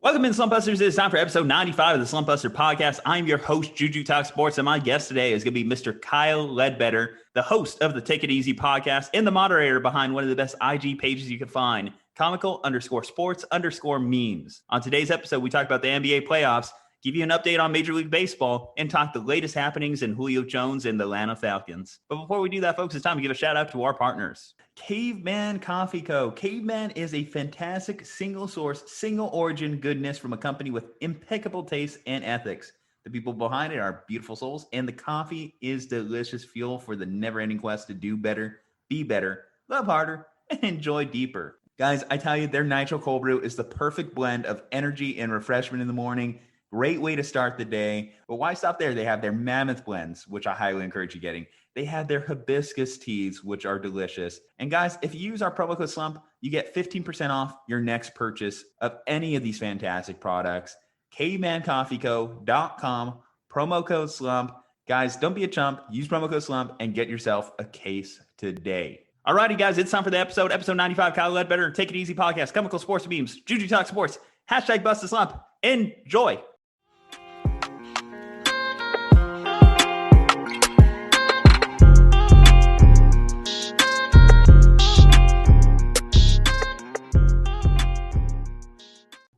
Welcome in, Slumpbusters. It's time for episode 95 of the Slumpbuster podcast. I'm your host, Juju Talk Sports, and my guest today is going to be Mr. Kyle Ledbetter, the host of the Take It Easy podcast and the moderator behind one of the best IG pages you can find, Comical_Sports_Memes. On today's episode, we talk about the NBA playoffs, give you an update on Major League Baseball, and talk the latest happenings in Julio Jones and the Atlanta Falcons. But before we do that, folks, it's time to give a shout out to our partners. Caveman Coffee Co. Caveman is a fantastic single source, single origin goodness from a company with impeccable taste and ethics. The people behind it are beautiful souls, and the coffee is delicious fuel for the never-ending quest to do better, be better, love harder, and enjoy deeper. Guys, I tell you, their Nitro Cold Brew is the perfect blend of energy and refreshment in the morning. Great way to start the day. But why stop there? They have their Mammoth blends, which I highly encourage you getting. They have their hibiscus teas, which are delicious. And guys, if you use our promo code SLUMP, you get 15% off your next purchase of any of these fantastic products. cavemancoffeeco.com, promo code SLUMP. Guys, don't be a chump. Use promo code SLUMP and get yourself a case today. Alrighty, guys, it's time for the episode 95, Kyle Ledbetter, Take It Easy podcast, Comical Sports Memes, Juju Talk Sports, hashtag Bust the Slump. Enjoy.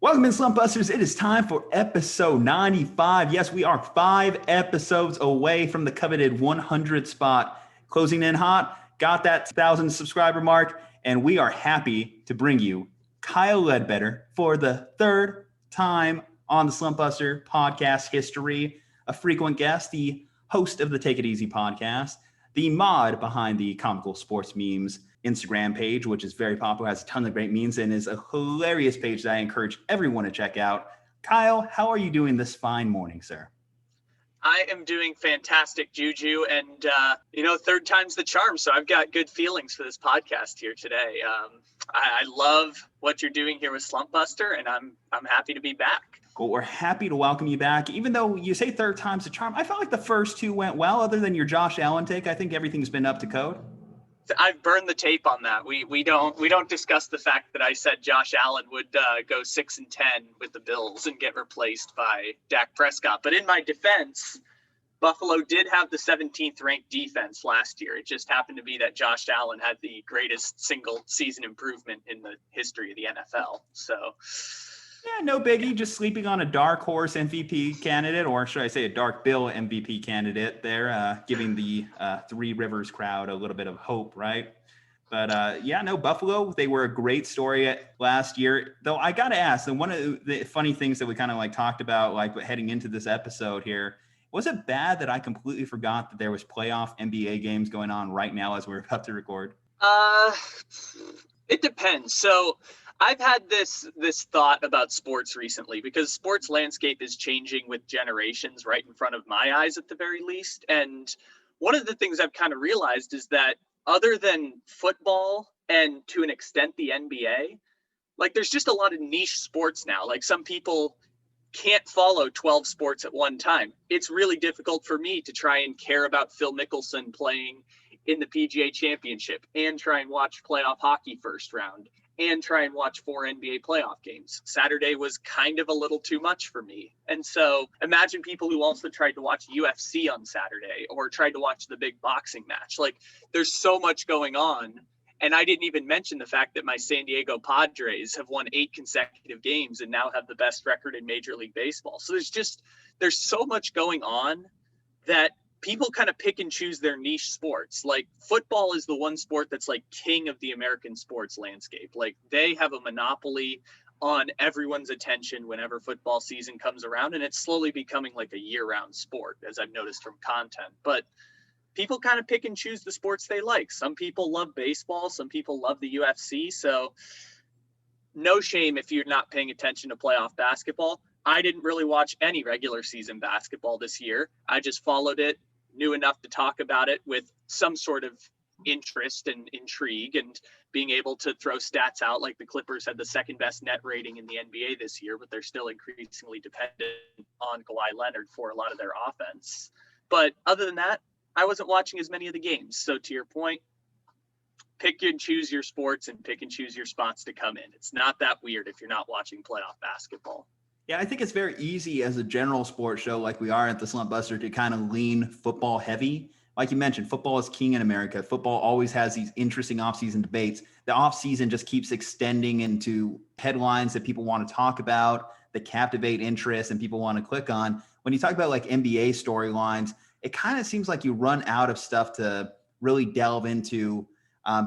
Welcome in, Slumpbusters. It is time for episode 95. Yes, we are 5 episodes away from the coveted 100 spot. Closing in hot, got that 1,000 subscriber mark, and we are happy to bring you Kyle Ledbetter for the third time on the Slumpbuster podcast history. A frequent guest, the host of the Take It Easy podcast, the mod behind the Comical Sports Memes Instagram page, which is very popular, has a ton of great memes, and is a hilarious page that I encourage everyone to check out. Kyle, how are you doing this fine morning, sir? I am doing fantastic, Juju, and third time's the charm, so I've got good feelings for this podcast here today. I love what you're doing here with Slumpbuster, and I'm happy to be back. Well, we're happy to welcome you back. Even though you say third time's the charm, I felt like the first two went well. Other than your Josh Allen take, I think everything's been up to code. I've burned the tape on that. We don't discuss the fact that I said Josh Allen would go 6-10 with the Bills and get replaced by Dak Prescott. But in my defense, Buffalo did have the 17th ranked defense last year. It just happened to be that Josh Allen had the greatest single season improvement in the history of the NFL. So yeah, no biggie. Just sleeping on a dark horse MVP candidate, or should I say a dark bill MVP candidate there, giving the Three Rivers crowd a little bit of hope, right? But Buffalo, they were a great story last year. Though I got to ask, and one of the funny things that we kind of like talked about, like heading into this episode here, was it bad that I completely forgot that there was playoff NBA games going on right now as we're about to record? It depends. So I've had this thought about sports recently because sports landscape is changing with generations right in front of my eyes at the very least. And one of the things I've kind of realized is that other than football and to an extent the NBA, like there's just a lot of niche sports now. Like some people can't follow 12 sports at one time. It's really difficult for me to try and care about Phil Mickelson playing in the PGA Championship and try and watch playoff hockey first round and try and watch 4 NBA playoff games. Saturday was kind of a little too much for me. And so imagine people who also tried to watch UFC on Saturday or tried to watch the big boxing match. Like there's so much going on. And I didn't even mention the fact that my San Diego Padres have won 8 consecutive games and now have the best record in Major League Baseball. So there's so much going on that people kind of pick and choose their niche sports. Like football is the one sport that's like king of the American sports landscape. Like they have a monopoly on everyone's attention whenever football season comes around. And it's slowly becoming like a year-round sport, as I've noticed from content. But people kind of pick and choose the sports they like. Some people love baseball. Some people love the UFC. So no shame if you're not paying attention to playoff basketball. I didn't really watch any regular season basketball this year. I just followed it, knew enough to talk about it with some sort of interest and intrigue, and being able to throw stats out like the Clippers had the second best net rating in the NBA this year, but they're still increasingly dependent on Kawhi Leonard for a lot of their offense. But other than that, I wasn't watching as many of the games. So to your point, pick and choose your sports and pick and choose your spots to come in. It's not that weird if you're not watching playoff basketball. Yeah, I think it's very easy as a general sports show like we are at the Slumpbuster to kind of lean football heavy. Like you mentioned, football is king in America. Football always has these interesting offseason debates. The offseason just keeps extending into headlines that people want to talk about, that captivate interest and people want to click on. When you talk about like NBA storylines, it kind of seems like you run out of stuff to really delve into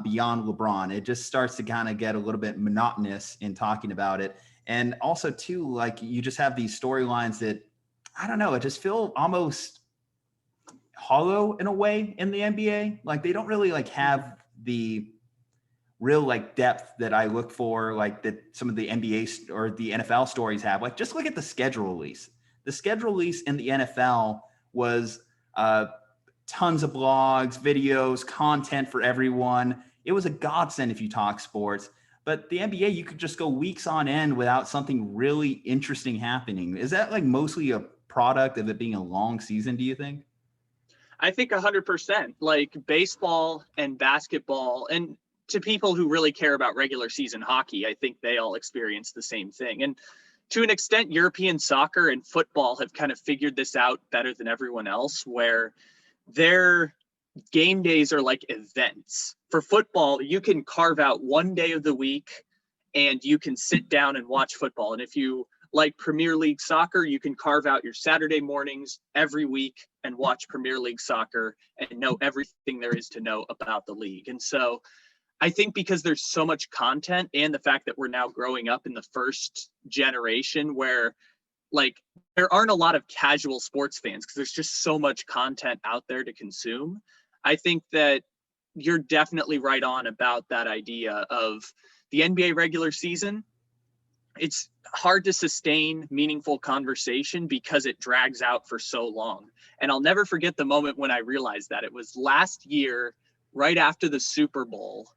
beyond LeBron. It just starts to kind of get a little bit monotonous in talking about it. And also too, like you just have these storylines that, I don't know, it just feel almost hollow in a way in the NBA. Like they don't really like have the real like depth that I look for, like that some of the NBA or the NFL stories have. Like just look at the schedule release. The schedule release in the NFL was tons of blogs, videos, content for everyone. It was a godsend if you talk sports. But the NBA, you could just go weeks on end without something really interesting happening. Is that like mostly a product of it being a long season, do you think? I think 100%. Like baseball and basketball, and to people who really care about regular season hockey, I think they all experience the same thing. And to an extent, European soccer and football have kind of figured this out better than everyone else, where their game days are like events. For football, you can carve out one day of the week and you can sit down and watch football. And if you like Premier League soccer, you can carve out your Saturday mornings every week and watch Premier League soccer and know everything there is to know about the league. And so I think because there's so much content, and the fact that we're now growing up in the first generation where like there aren't a lot of casual sports fans because there's just so much content out there to consume. I think that you're definitely right on about that idea of the NBA regular season. It's hard to sustain meaningful conversation because it drags out for so long. And I'll never forget the moment when I realized that. It was last year, right after the Super Bowl,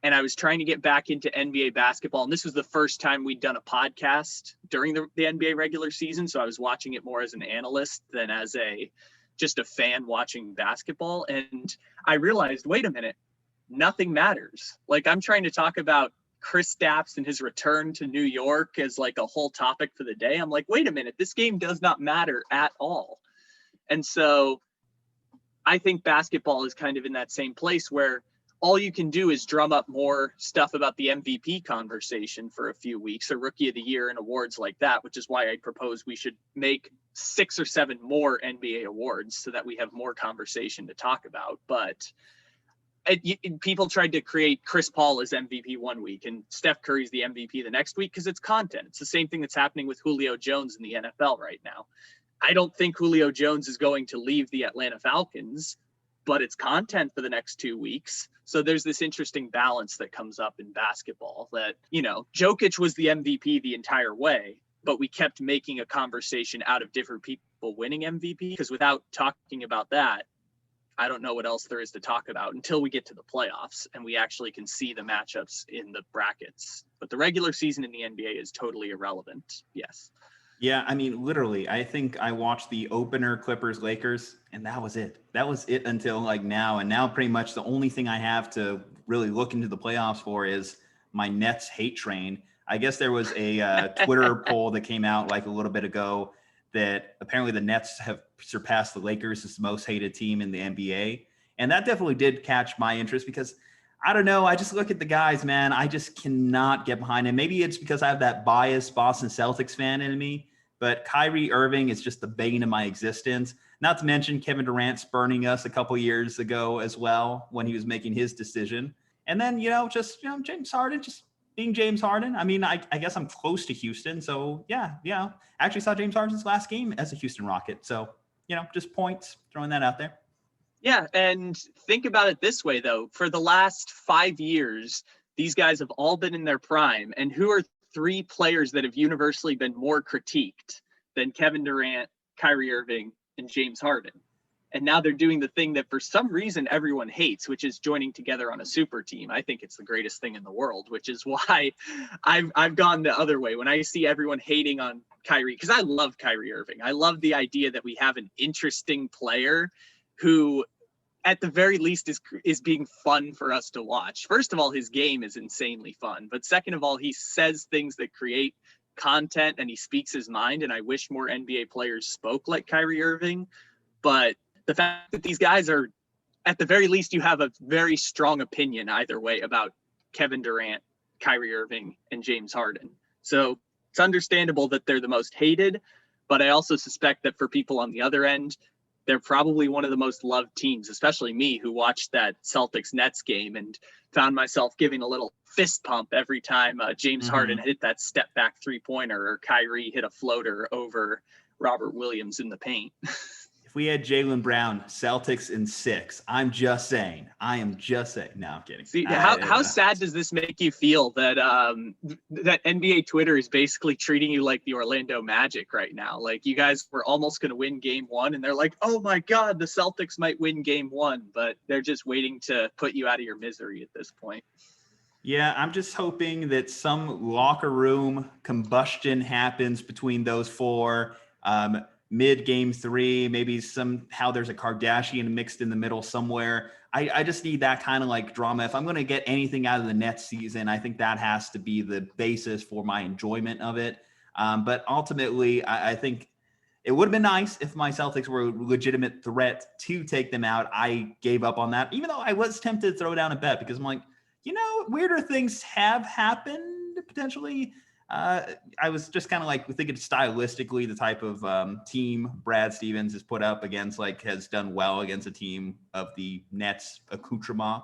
and I was trying to get back into NBA basketball. And this was the first time we'd done a podcast during the NBA regular season. So I was watching it more as an analyst than as just a fan watching basketball. And I realized, wait a minute, nothing matters. Like I'm trying to talk about Chris Stapps and his return to New York as like a whole topic for the day. I'm like, wait a minute, this game does not matter at all. And so I think basketball is kind of in that same place where all you can do is drum up more stuff about the MVP conversation for a few weeks, or Rookie of the Year and awards like that, which is why I propose we should make 6 or 7 more NBA awards so that we have more conversation to talk about. But people tried to create Chris Paul as MVP one week and Steph Curry's the MVP the next week because it's content. It's the same thing that's happening with Julio Jones in the NFL right now. I don't think Julio Jones is going to leave the Atlanta Falcons, but it's content for the next 2 weeks. So there's this interesting balance that comes up in basketball that, you know, Jokic was the MVP the entire way, but we kept making a conversation out of different people winning MVP because without talking about that, I don't know what else there is to talk about until we get to the playoffs and we actually can see the matchups in the brackets. But the regular season in the NBA is totally irrelevant. Yes. Yeah, I mean, literally, I think I watched the opener Clippers Lakers, and that was it. That was it until like now. And now pretty much the only thing I have to really look into the playoffs for is my Nets hate train. I guess there was a Twitter poll that came out like a little bit ago that apparently the Nets have surpassed the Lakers as the most hated team in the NBA. And that definitely did catch my interest because I don't know. I just look at the guys, man. I just cannot get behind him. Maybe it's because I have that biased Boston Celtics fan in me, but Kyrie Irving is just the bane of my existence. Not to mention Kevin Durant spurning us a couple years ago as well when he was making his decision. And then, James Harden just being James Harden. I mean, I guess I'm close to Houston. So, yeah. I actually saw James Harden's last game as a Houston Rocket. So, just points, throwing that out there. Yeah, and think about it this way, though. For the last 5 years, these guys have all been in their prime. And who are 3 players that have universally been more critiqued than Kevin Durant, Kyrie Irving, and James Harden? And now they're doing the thing that for some reason everyone hates, which is joining together on a super team. I think it's the greatest thing in the world, which is why I've gone the other way. When I see everyone hating on Kyrie, because I love Kyrie Irving. I love the idea that we have an interesting player who at the very least is being fun for us to watch. First of all, his game is insanely fun. But second of all, he says things that create content and he speaks his mind. And I wish more NBA players spoke like Kyrie Irving. But the fact that these guys are, at the very least, you have a very strong opinion either way about Kevin Durant, Kyrie Irving, and James Harden. So it's understandable that they're the most hated, but I also suspect that for people on the other end, they're probably one of the most loved teams, especially me, who watched that Celtics-Nets game and found myself giving a little fist pump every time James Harden hit that step-back three-pointer or Kyrie hit a floater over Robert Williams in the paint. If we had Jaylen Brown, Celtics in 6, I'm just saying. No, I'm kidding. See, how sad does this make you feel that that NBA Twitter is basically treating you like the Orlando Magic right now? Like, you guys were almost going to win game 1, and they're like, oh my God, the Celtics might win game 1, but they're just waiting to put you out of your misery at this point. Yeah, I'm just hoping that some locker room combustion happens between those four. Mid game 3, maybe somehow there's a Kardashian mixed in the middle somewhere. I just need that kind of like drama. If I'm going to get anything out of the Nets season, I think that has to be the basis for my enjoyment of it. But ultimately, I think it would have been nice if my Celtics were a legitimate threat to take them out. I gave up on that, even though I was tempted to throw down a bet because I'm like, weirder things have happened potentially. I was just kind of like thinking stylistically, the type of team Brad Stevens has put up against, like, has done well against a team of the Nets accoutrement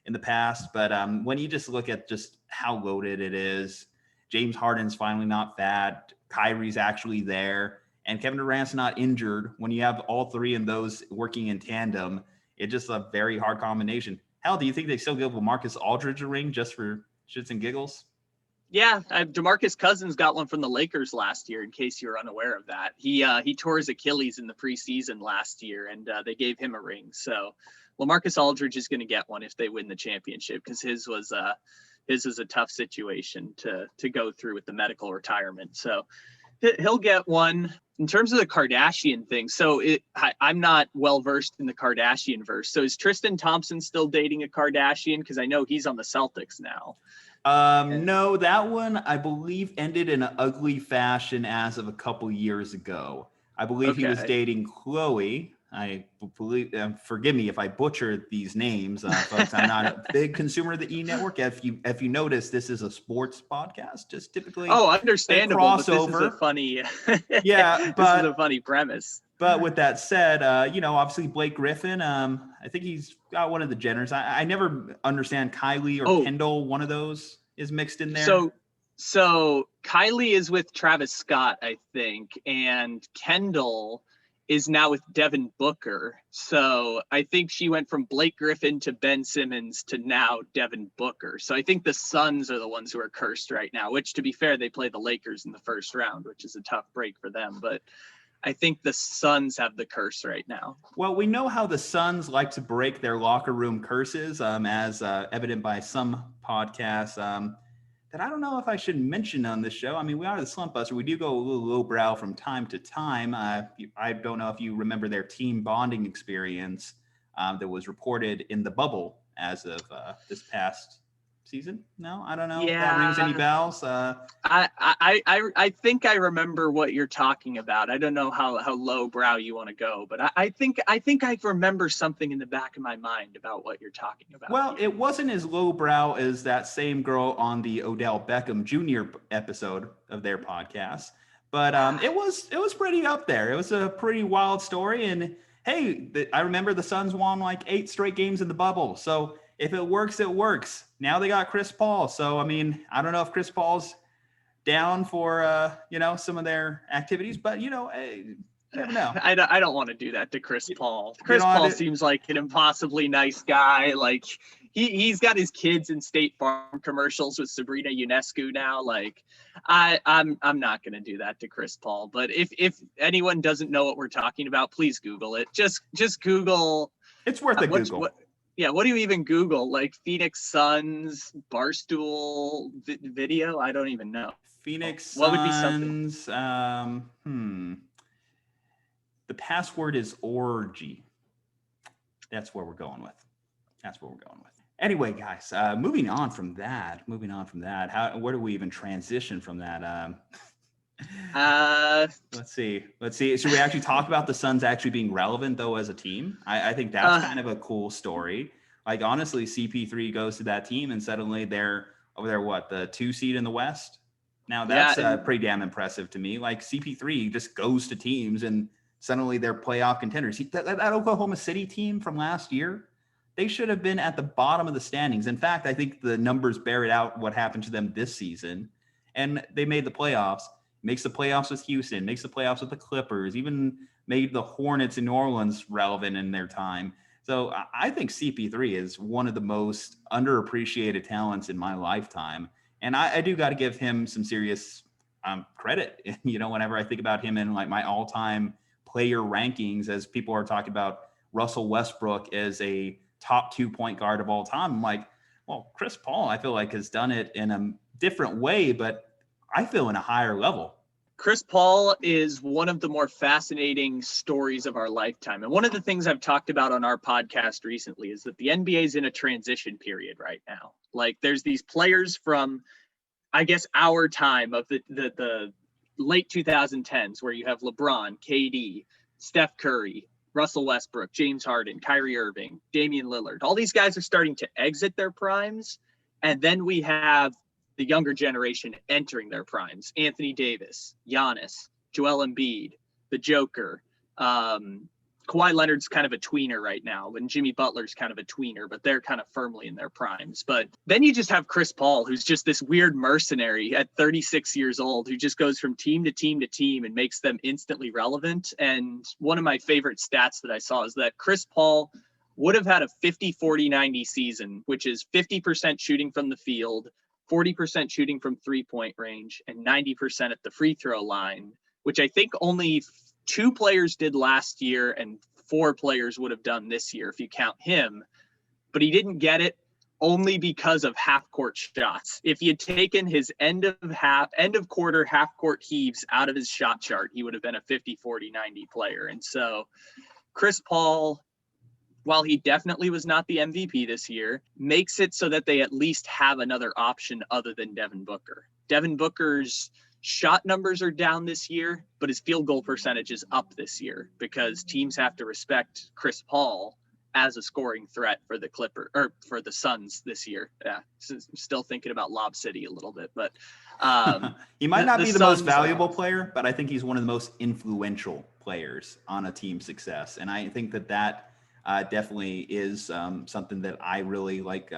in the past. But when you just look at just how loaded it is, James Harden's finally not bad. Kyrie's actually there. And Kevin Durant's not injured. When you have all three of those working in tandem, it's just a very hard combination. Hell, do you think they still give LaMarcus Aldridge a ring just for shits and giggles? Yeah, DeMarcus Cousins got one from the Lakers last year, in case you're unaware of that. He tore his Achilles in the preseason last year, and they gave him a ring. So LaMarcus Aldridge is going to get one if they win the championship, because his was a tough situation to go through with the medical retirement. So he'll get one. In terms of the Kardashian thing, so I'm not well versed in the Kardashian verse. So is Tristan Thompson still dating a Kardashian? Because I know he's on the Celtics now. No, that one I believe ended in an ugly fashion as of a couple years ago. I believe he was dating Chloe. I believe, forgive me if I butcher these names, folks. I'm not a big consumer of the E Network. If you notice, this is a sports podcast, just typically. Oh, understandable. Crossover. But this is a funny. Yeah, but this is a funny premise. But with that said, obviously Blake Griffin. I think he's got one of the Jenners. I never understand Kylie or Kendall. One of those is mixed in there. So Kylie is with Travis Scott, I think, and Kendall is now with Devin Booker. So I think she went from Blake Griffin to Ben Simmons to now Devin Booker. So I think the Suns are the ones who are cursed right now, which, to be fair, they play the Lakers in the first round, which is a tough break for them. But I think the Suns have the curse right now. Well, we know how the Suns like to break their locker room curses, as evident by some podcasts that I don't know if I should mention on this show. I mean, we are the Slumpbuster. We do go a little lowbrow from time to time. I don't know if you remember their team bonding experience that was reported in the bubble as of this past season. No, I don't know if that rings any bells. I think I remember what you're talking about. I don't know how lowbrow you want to go, but I think I remember something in the back of my mind about what you're talking about. Well, it wasn't as lowbrow as that same girl on the Odell Beckham Jr. episode of their podcast, but it was pretty up there. It was a pretty wild story, and hey, I remember the Suns won like 8 straight games in the bubble, so if it works, it works. Now they got Chris Paul. So, I mean, I don't know if Chris Paul's down for, some of their activities, but, you never know. I don't want to do that to Chris Paul. Chris Paul seems like an impossibly nice guy. Like, he's got his kids in State Farm commercials with Sabrina Ionescu now. Like, I'm not going to do that to Chris Paul. But if anyone doesn't know what we're talking about, please Google it. Just Google. It's worth a Google. What do you even Google? Like Phoenix Suns Barstool video? I don't even know. Phoenix Suns. What would be something? The password is orgy. That's where we're going with. Anyway, guys, moving on from that. Where do we even transition from that? Let's see. Should we actually talk about the Suns actually being relevant though as a team? I think that's kind of a cool story. Like honestly, CP3 goes to that team and suddenly they're over there. What, the 2 seed in the West? Now that's pretty damn impressive to me. Like CP3 just goes to teams and suddenly they're playoff contenders. That Oklahoma City team from last year, they should have been at the bottom of the standings. In fact, I think the numbers bear it out what happened to them this season. And they made the playoffs, makes the playoffs with Houston, makes the playoffs with the Clippers, even made the Hornets in New Orleans relevant in their time. So I think CP3 is one of the most underappreciated talents in my lifetime. And I do got to give him some serious credit. Whenever I think about him in like my all-time player rankings, as people are talking about Russell Westbrook as a top 2 point guard of all time, I'm like, well, Chris Paul, I feel like has done it in a different way, but I feel in a higher level. Chris Paul is one of the more fascinating stories of our lifetime. And one of the things I've talked about on our podcast recently is that the NBA is in a transition period right now. Like there's these players from, I guess, our time of the late 2010s where you have LeBron, KD, Steph Curry, Russell Westbrook, James Harden, Kyrie Irving, Damian Lillard. All these guys are starting to exit their primes. And then we have the younger generation entering their primes. Anthony Davis, Giannis, Joel Embiid, the Joker. Kawhi Leonard's kind of a tweener right now, and Jimmy Butler's kind of a tweener, but they're kind of firmly in their primes. But then you just have Chris Paul, who's just this weird mercenary at 36 years old, who just goes from team to team to team and makes them instantly relevant. And one of my favorite stats that I saw is that Chris Paul would have had a 50-40-90 season, which is 50% shooting from the field, 40% shooting from 3-point range, and 90% at the free throw line, which I think only 2 players did last year and 4 players would have done this year if you count him. But he didn't get it only because of half court shots. If he had taken his end of quarter half court heaves out of his shot chart, he would have been a 50-40-90 player. And so Chris Paul, while he definitely was not the MVP this year, makes it so that they at least have another option other than Devin Booker. Devin Booker's shot numbers are down this year, but his field goal percentage is up this year because teams have to respect Chris Paul as a scoring threat for the Suns this year. Yeah, still thinking about Lob City a little bit, but he might not be the most valuable player, but I think he's one of the most influential players on a team's success. And I think that definitely is something that I really like,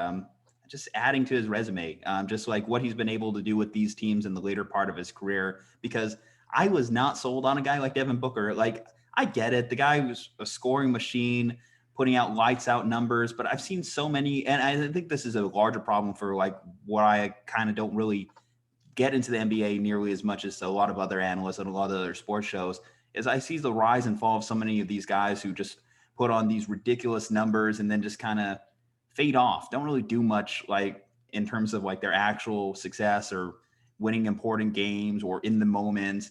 just adding to his resume, just like what he's been able to do with these teams in the later part of his career, because I was not sold on a guy like Devin Booker. Like, I get it. The guy was a scoring machine, putting out lights out numbers, but I've seen so many, and I think this is a larger problem for like what I kind of don't really get into the NBA nearly as much as a lot of other analysts and a lot of other sports shows, is I see the rise and fall of so many of these guys who just put on these ridiculous numbers and then just kind of fade off, don't really do much like in terms of like their actual success or winning important games or in the moment.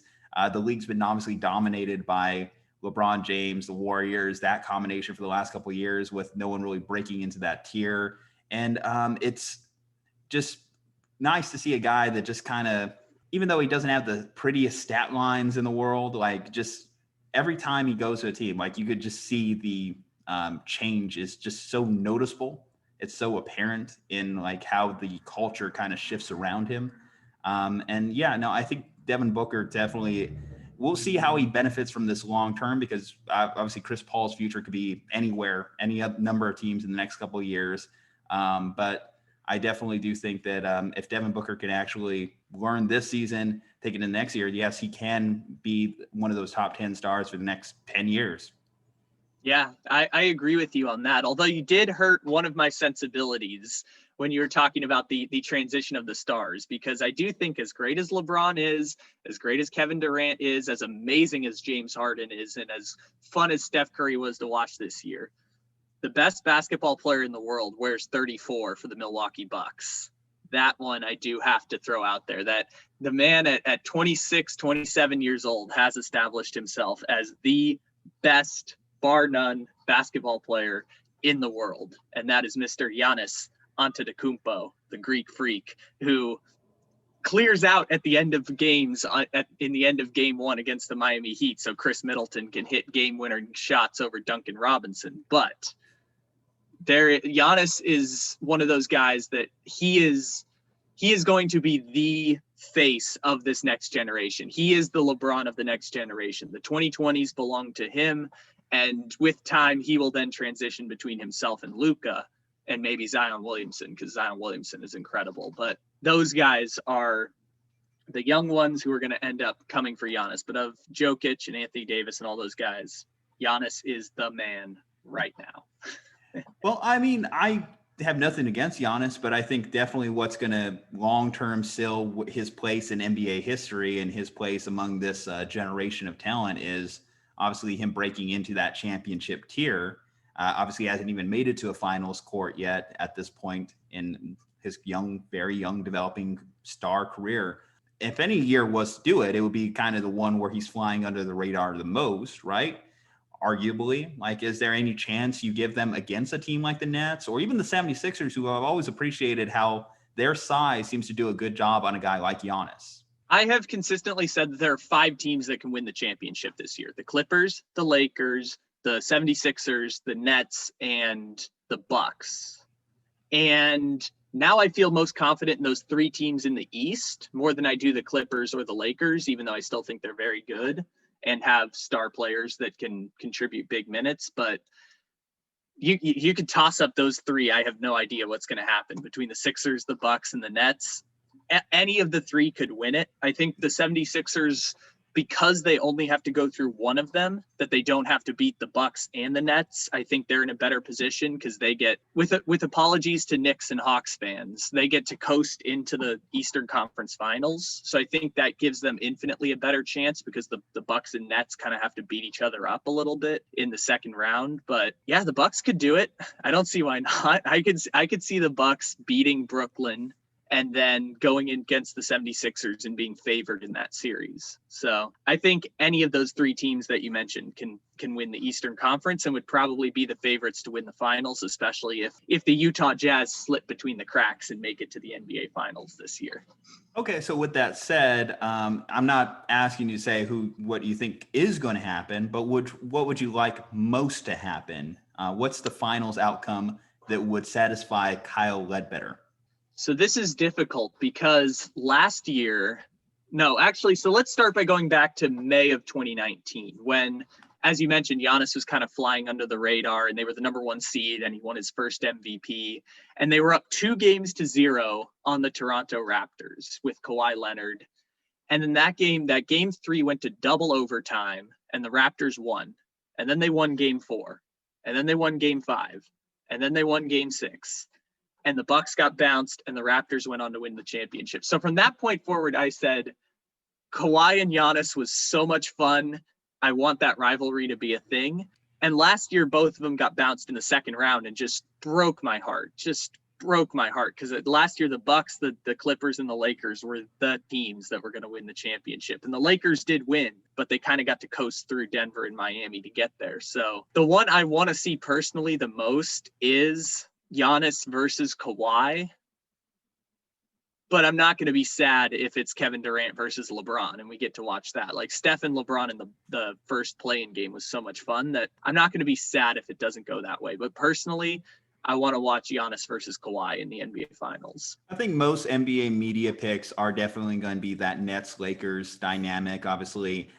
The league's been obviously dominated by LeBron James, the Warriors, that combination for the last couple of years with no one really breaking into that tier. And it's just nice to see a guy that just kind of, even though he doesn't have the prettiest stat lines in the world, like just every time he goes to a team, like you could just see the change is just so noticeable. It's so apparent in like how the culture kind of shifts around him. I think Devin Booker definitely, we'll see how he benefits from this long term, because obviously Chris Paul's future could be anywhere, any number of teams in the next couple of years. But I definitely do think that if Devin Booker can actually learn this season, take it into next year, yes, he can be one of those top 10 stars for the next 10 years. Yeah, I agree with you on that. Although you did hurt one of my sensibilities when you were talking about the transition of the stars, because I do think as great as LeBron is, as great as Kevin Durant is, as amazing as James Harden is, and as fun as Steph Curry was to watch this year, the best basketball player in the world wears 34 for the Milwaukee Bucks. That one I do have to throw out there, that the man at 26, 27 years old has established himself as the best, bar none, basketball player in the world. And that is Mr. Giannis Antetokounmpo, the Greek freak, who clears out at the end of games in the end of game 1 against the Miami Heat, so Chris Middleton can hit game winner shots over Duncan Robinson. But Giannis is one of those guys that he is going to be the face of this next generation. He is the LeBron of the next generation. The 2020s belong to him, and with time he will then transition between himself and Luka and maybe Zion Williamson, because Zion Williamson is incredible. But those guys are the young ones who are going to end up coming for Giannis. But of Jokic and Anthony Davis and all those guys, Giannis is the man right now. Well, I mean, I have nothing against Giannis, but I think definitely what's going to long-term seal his place in NBA history and his place among this generation of talent is obviously him breaking into that championship tier. Obviously, he hasn't even made it to a finals court yet at this point in his very young, developing star career. If any year was to do it, it would be kind of the one where he's flying under the radar the most, right? Arguably. Like, is there any chance you give them against a team like the Nets or even the 76ers, who I've always appreciated how their size seems to do a good job on a guy like Giannis? I have consistently said that there are 5 teams that can win the championship this year: the Clippers, the Lakers, the 76ers, the Nets, and the Bucks. And now I feel most confident in those 3 teams in the East more than I do the Clippers or the Lakers, even though I still think they're very good and have star players that can contribute big minutes. But you could toss up those 3. I have no idea what's going to happen between the Sixers, the Bucks, and the Nets. Any of the 3 could win it. I think the 76ers, because they only have to go through one of them, that they don't have to beat the Bucks and the Nets. I think they're in a better position because they get, with apologies to Knicks and Hawks fans, they get to coast into the Eastern Conference Finals. So I think that gives them infinitely a better chance, because the Bucks and Nets kind of have to beat each other up a little bit in the second round. But yeah, the Bucks could do it. I don't see why not. I could see the Bucks beating Brooklyn and then going in against the 76ers and being favored in that series. So I think any of those 3 teams that you mentioned can win the Eastern Conference and would probably be the favorites to win the finals, especially if the Utah Jazz slip between the cracks and make it to the NBA Finals this year. Okay, so with that said, I'm not asking you to say what you think is going to happen, but what would you like most to happen? What's the finals outcome that would satisfy Kyle Ledbetter? So this is difficult because last year, so let's start by going back to May of 2019 when, as you mentioned, Giannis was kind of flying under the radar and they were the number 1 seed and he won his first MVP, and they were up 2-0 on the Toronto Raptors with Kawhi Leonard. And then that game 3 went to double overtime and the Raptors won. And then they won game 4, and then they won game 5, and then they won game 6. And the Bucks got bounced and the Raptors went on to win the championship. So from that point forward, I said, Kawhi and Giannis was so much fun. I want that rivalry to be a thing. And last year, both of them got bounced in the second round and just broke my heart. Because last year, the Bucks, the Clippers, and the Lakers were the teams that were going to win the championship. And the Lakers did win, but they kind of got to coast through Denver and Miami to get there. So the one I want to see personally the most is Giannis versus Kawhi, but I'm not going to be sad if it's Kevin Durant versus LeBron and we get to watch that. Like, Steph and LeBron in the first play-in game was so much fun that I'm not going to be sad if it doesn't go that way. But personally, I want to watch Giannis versus Kawhi in the NBA Finals. I think most NBA media picks are definitely going to be that Nets-Lakers dynamic. Obviously,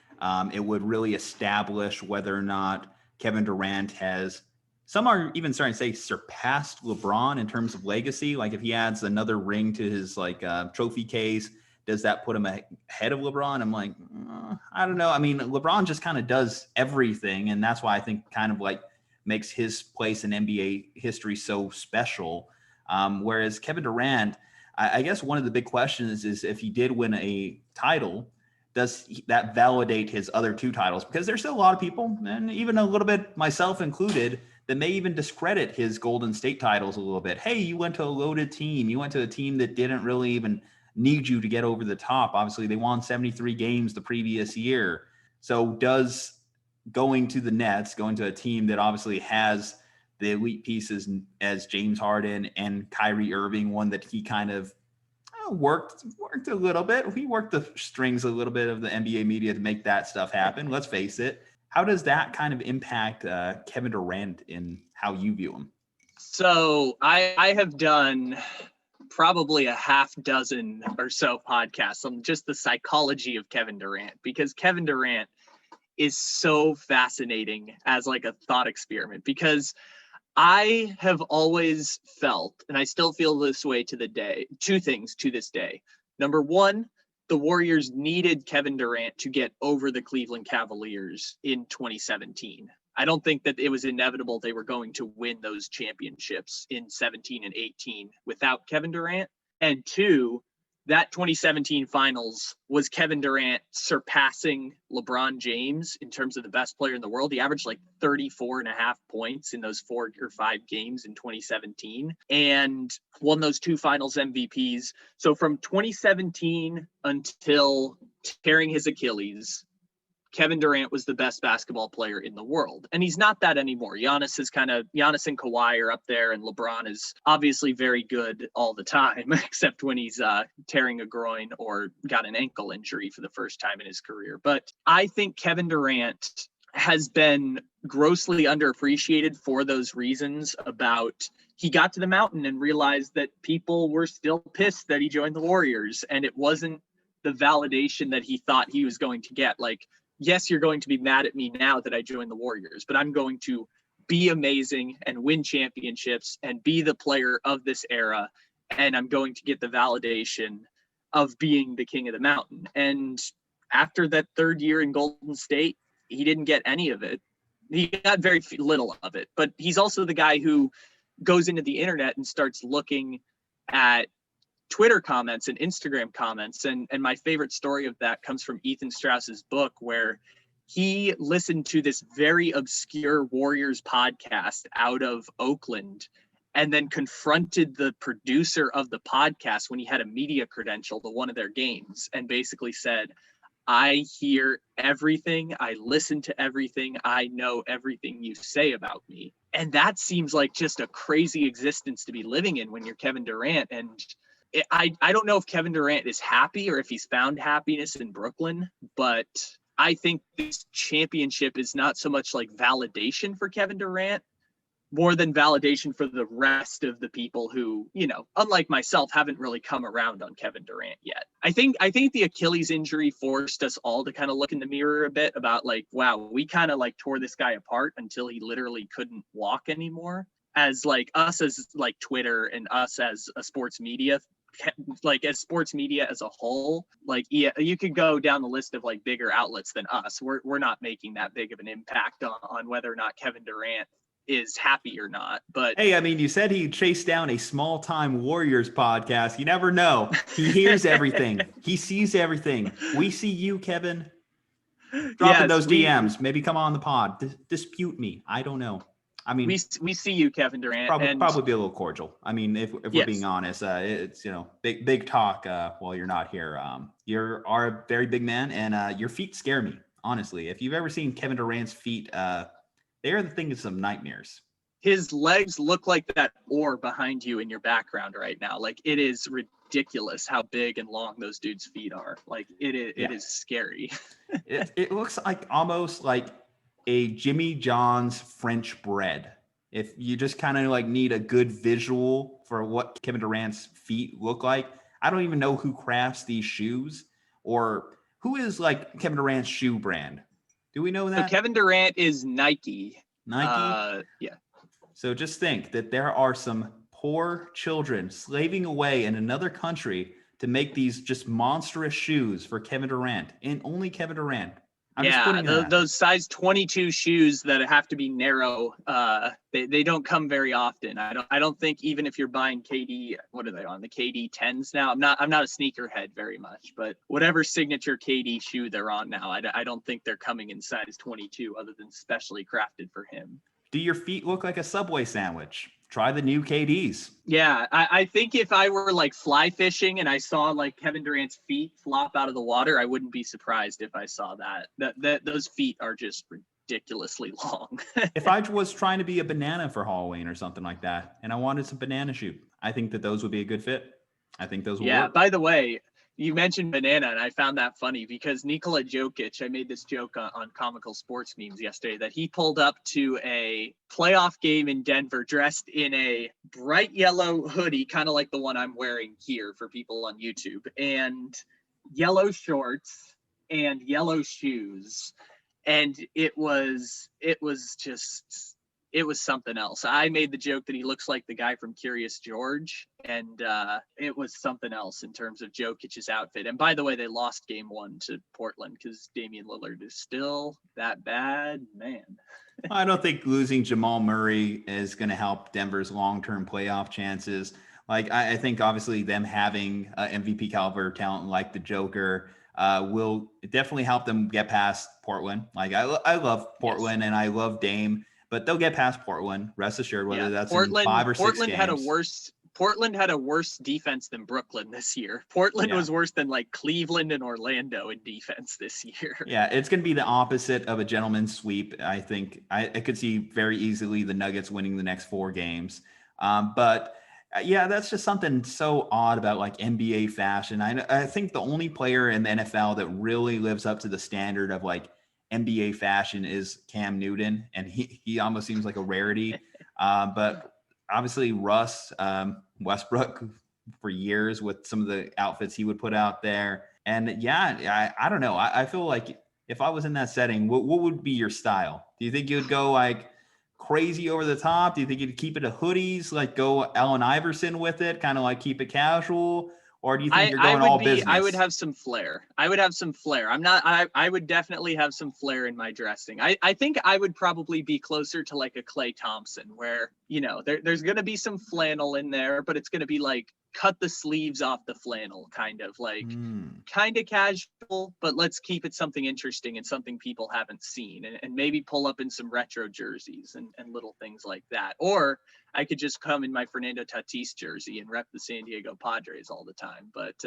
it would really establish whether or not Kevin Durant has, some are even starting to say, surpassed LeBron in terms of legacy. Like, if he adds another ring to his trophy case, does that put him ahead of LeBron? I'm like, I don't know. I mean, LeBron just kind of does everything, and that's why I think kind of like makes his place in NBA history so special. Whereas Kevin Durant, I guess one of the big questions is if he did win a title, does that validate his other 2 titles? Because there's still a lot of people, and even a little bit myself included, that may even discredit his Golden State titles a little bit. Hey, you went to a loaded team. You went to a team that didn't really even need you to get over the top. Obviously, they won 73 games the previous year. So does going to the Nets, going to a team that obviously has the elite pieces as James Harden and Kyrie Irving, one that he kind of worked a little bit. He worked the strings a little bit of the NBA media to make that stuff happen. Let's face it. How does that kind of impact Kevin Durant in how you view him? So I have done probably a half dozen or so podcasts on just the psychology of Kevin Durant, because Kevin Durant is so fascinating as like a thought experiment, because I have always felt, and I still feel this way to the day, two things to this day. Number one, the Warriors needed Kevin Durant to get over the Cleveland Cavaliers in 2017. I don't think that it was inevitable they were going to win those championships in 17 and 18 without Kevin Durant. And two, that 2017 finals was Kevin Durant surpassing LeBron James in terms of the best player in the world. He averaged like 34.5 points in those 4 or 5 games in 2017 and won those 2 finals MVPs. So from 2017 until tearing his Achilles, Kevin Durant was the best basketball player in the world. And he's not that anymore. Giannis and Kawhi are up there, and LeBron is obviously very good all the time, except when he's tearing a groin or got an ankle injury for the first time in his career. But I think Kevin Durant has been grossly underappreciated for those reasons. About he got to the mountain and realized that people were still pissed that he joined the Warriors, and it wasn't the validation that he thought he was going to get. Like, yes, you're going to be mad at me now that I joined the Warriors, but I'm going to be amazing and win championships and be the player of this era. And I'm going to get the validation of being the king of the mountain. And after that 3rd year in Golden State, he didn't get any of it. He got very little of it, but he's also the guy who goes into the internet and starts looking at Twitter comments and Instagram comments. And my favorite story of that comes from Ethan Strauss's book, where he listened to this very obscure Warriors podcast out of Oakland and then confronted the producer of the podcast when he had a media credential to one of their games and basically said, I hear everything. I listen to everything. I know everything you say about me. And that seems like just a crazy existence to be living in when you're Kevin Durant. And I don't know if Kevin Durant is happy or if he's found happiness in Brooklyn, but I think this championship is not so much like validation for Kevin Durant, more than validation for the rest of the people who, unlike myself, haven't really come around on Kevin Durant yet. I think the Achilles injury forced us all to kind of look in the mirror a bit about like, wow, we kind of like tore this guy apart until he literally couldn't walk anymore. As like us as like Twitter and us as a sports media, like as sports media as a whole, like, yeah, you could go down the list of like bigger outlets than us. We're not making that big of an impact on whether or not Kevin Durant is happy or not. But hey, I mean, you said he chased down a small-time Warriors podcast. You never know. He hears everything. He sees everything. We see you, Kevin. Dropping those DMs. Maybe come on the pod. Dispute me. I don't know. I mean, we see you, Kevin Durant. Probably be a little cordial. I mean, if we're being honest, it's big talk while you're not here. You are a very big man, and your feet scare me. Honestly, if you've ever seen Kevin Durant's feet, they are the thing of some nightmares. His legs look like that ore behind you in your background right now. Like, it is ridiculous how big and long those dudes' feet are. Like, it is scary. it looks like almost like a Jimmy John's French bread. If you just kind of like need a good visual for what Kevin Durant's feet look like. I don't even know who crafts these shoes, or who is like Kevin Durant's shoe brand. Do we know that? So Kevin Durant is Nike. Nike? Yeah. So just think that there are some poor children slaving away in another country to make these just monstrous shoes for Kevin Durant, and only Kevin Durant. Those size 22 shoes that have to be narrow, they don't come very often. I don't think, even if you're buying KD, what are they on, the KD 10s now? I'm not a sneakerhead very much, but whatever signature KD shoe they're on now, I don't think they're coming in size 22 other than specially crafted for him. Do your feet look like a Subway sandwich? Try the new KDs. Yeah, I think if I were like fly fishing and I saw like Kevin Durant's feet flop out of the water, I wouldn't be surprised if I saw that those feet are just ridiculously long. If I was trying to be a banana for Halloween or something like that, and I wanted some banana shoe, I think that those would be a good fit. I think those will Yeah, work. by the way, you mentioned banana, and I found that funny because Nikola Jokic, I made this joke on Comical Sports Memes yesterday, that he pulled up to a playoff game in Denver dressed in a bright yellow hoodie, kind of like the one I'm wearing here for people on YouTube, and yellow shorts and yellow shoes. And it was something else. I made the joke that he looks like the guy from Curious George, and it was something else in terms of Jokic's outfit. And by the way, they lost game 1 to Portland because Damian Lillard is still that bad, man. I don't think losing Jamal Murray is going to help Denver's long-term playoff chances. Like, I think obviously them having MVP caliber talent like the Joker will definitely help them get past Portland. Like, I love Portland, yes, and I love Dame, but they'll get past Portland, rest assured, whether that's in 5 or 6 games. Portland had a worse defense than Brooklyn this year. Portland was worse than like Cleveland and Orlando in defense this year. Yeah, it's going to be the opposite of a gentleman's sweep. I think I could see very easily the Nuggets winning the next 4 games. But yeah, that's just something so odd about like NBA fashion. I think the only player in the NFL that really lives up to the standard of like NBA fashion is Cam Newton, and he almost seems like a rarity. But obviously Russ Westbrook for years with some of the outfits he would put out there. And yeah, I don't know. I feel like if I was in that setting, what would be your style? Do you think you'd go like crazy over the top? Do you think you'd keep it to hoodies, like go Allen Iverson with it, kind of like keep it casual? Or do you think you're going all business? I would have some flair. I would definitely have some flair in my dressing. I think I would probably be closer to like a Klay Thompson where, you know, there's going to be some flannel in there, but it's going to be like cut the sleeves off the flannel, kind of like kind of casual, but let's keep it something interesting and something people haven't seen, and maybe pull up in some retro jerseys and little things like that. Or I could just come in my Fernando Tatis jersey and rep the San Diego Padres all the time. But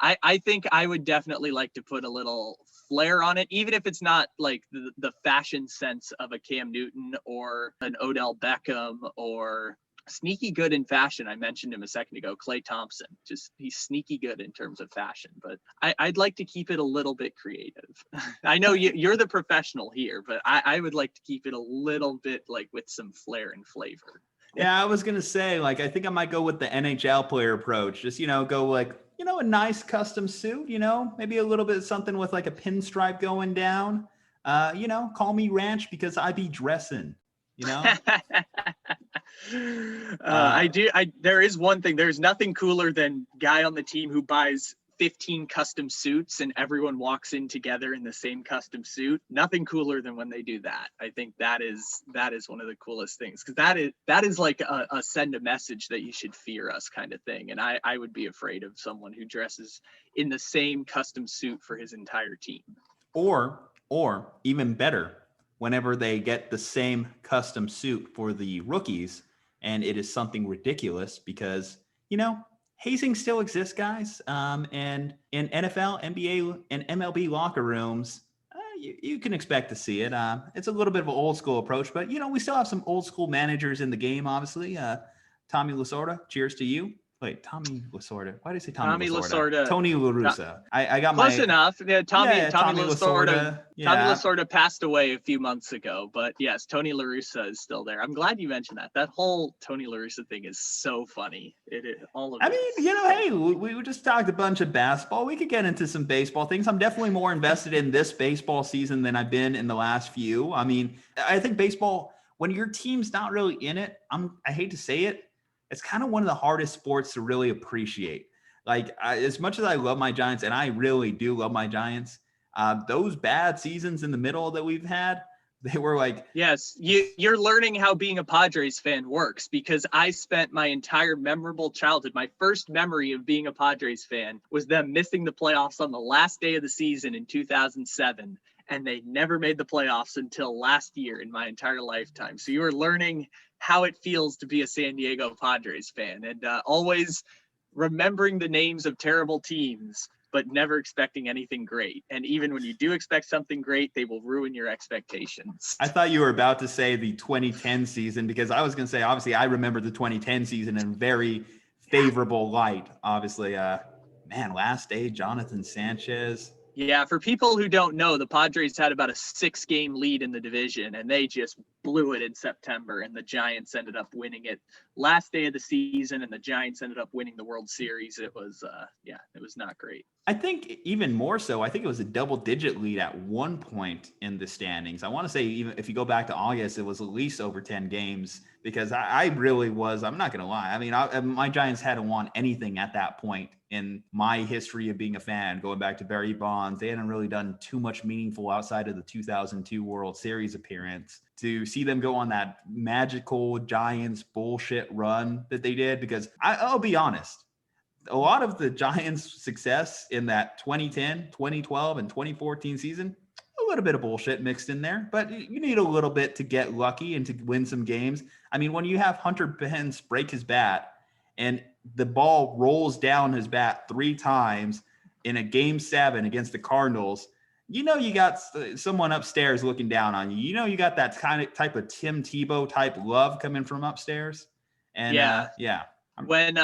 I think I would definitely like to put a little flair on it, even if it's not like the fashion sense of a Cam Newton or an Odell Beckham or sneaky good in fashion. I mentioned him a second ago, Klay Thompson. Just he's sneaky good in terms of fashion, but I'd like to keep it a little bit creative. I know you're the professional here, but I would like to keep it a little bit like with some flair and flavor. Yeah, I was going to say, like, I think I might go with the NHL player approach. Just, you know, go like, you know, a nice custom suit, you know, maybe a little bit of something with like a pinstripe going down. You know, call me Ranch because I be dressing, you know. There is one thing. There's nothing cooler than guy on the team who buys 15 custom suits and everyone walks in together in the same custom suit. Nothing cooler than when they do that. I think that is one of the coolest things, because that is like a send a message that you should fear us kind of thing. And I would be afraid of someone who dresses in the same custom suit for his entire team. Or even better, whenever they get the same custom suit for the rookies and it is something ridiculous because, you know, hazing still exists, guys. And in NFL, NBA, and MLB locker rooms, you can expect to see it. It's a little bit of an old school approach, but, you know, we still have some old school managers in the game, obviously. Tommy Lasorda, cheers to you. Wait, Tommy Lasorda. Why did I say Tommy Lasorda? Tony La Russa. I got close enough. Yeah, Tommy Lasorda. Yeah. Tommy Lasorda passed away a few months ago, but yes, Tony La Russa is still there. I'm glad you mentioned that. That whole Tony La Russa thing is so funny. I mean, you know, hey, we just talked a bunch of basketball. We could get into some baseball things. I'm definitely more invested in this baseball season than I've been in the last few. I mean, I think baseball, when your team's not really in it, I hate to say it, it's kind of one of the hardest sports to really appreciate. Like, as much as I love my Giants, and I really do love my Giants, those bad seasons in the middle that we've had, they were like... Yes, you're learning how being a Padres fan works, because I spent my entire memorable childhood, my first memory of being a Padres fan was them missing the playoffs on the last day of the season in 2007, and they never made the playoffs until last year in my entire lifetime. So you are learning how it feels to be a San Diego Padres fan, and always remembering the names of terrible teams, but never expecting anything great. And even when you do expect something great, they will ruin your expectations. I thought you were about to say the 2010 season, because I was going to say, obviously, I remember the 2010 season in very favorable light. Obviously, man, last day, Jonathan Sanchez. Yeah, for people who don't know, the Padres had about a 6-game lead in the division, and they just blew it in September, and the Giants ended up winning it last day of the season, and the Giants ended up winning the World Series. It was, it was not great. I think even more so, I think it was a double-digit lead at one point in the standings. I want to say even if you go back to August, it was at least over 10 games because I really was, I'm not going to lie. I mean, my Giants hadn't won anything at that point in my history of being a fan, going back to Barry Bonds. They hadn't really done too much meaningful outside of the 2002 World Series appearance. To see them go on that magical Giants bullshit run that they did, because I'll be honest, a lot of the Giants' success in that 2010, 2012, and 2014 season, a little bit of bullshit mixed in there, but you need a little bit to get lucky and to win some games. I mean, when you have Hunter Pence break his bat and the ball rolls down his bat 3 times in a game 7 against the Cardinals, you know you got someone upstairs looking down on you. You know you got that kind of type of Tim Tebow type love coming from upstairs. And yeah. When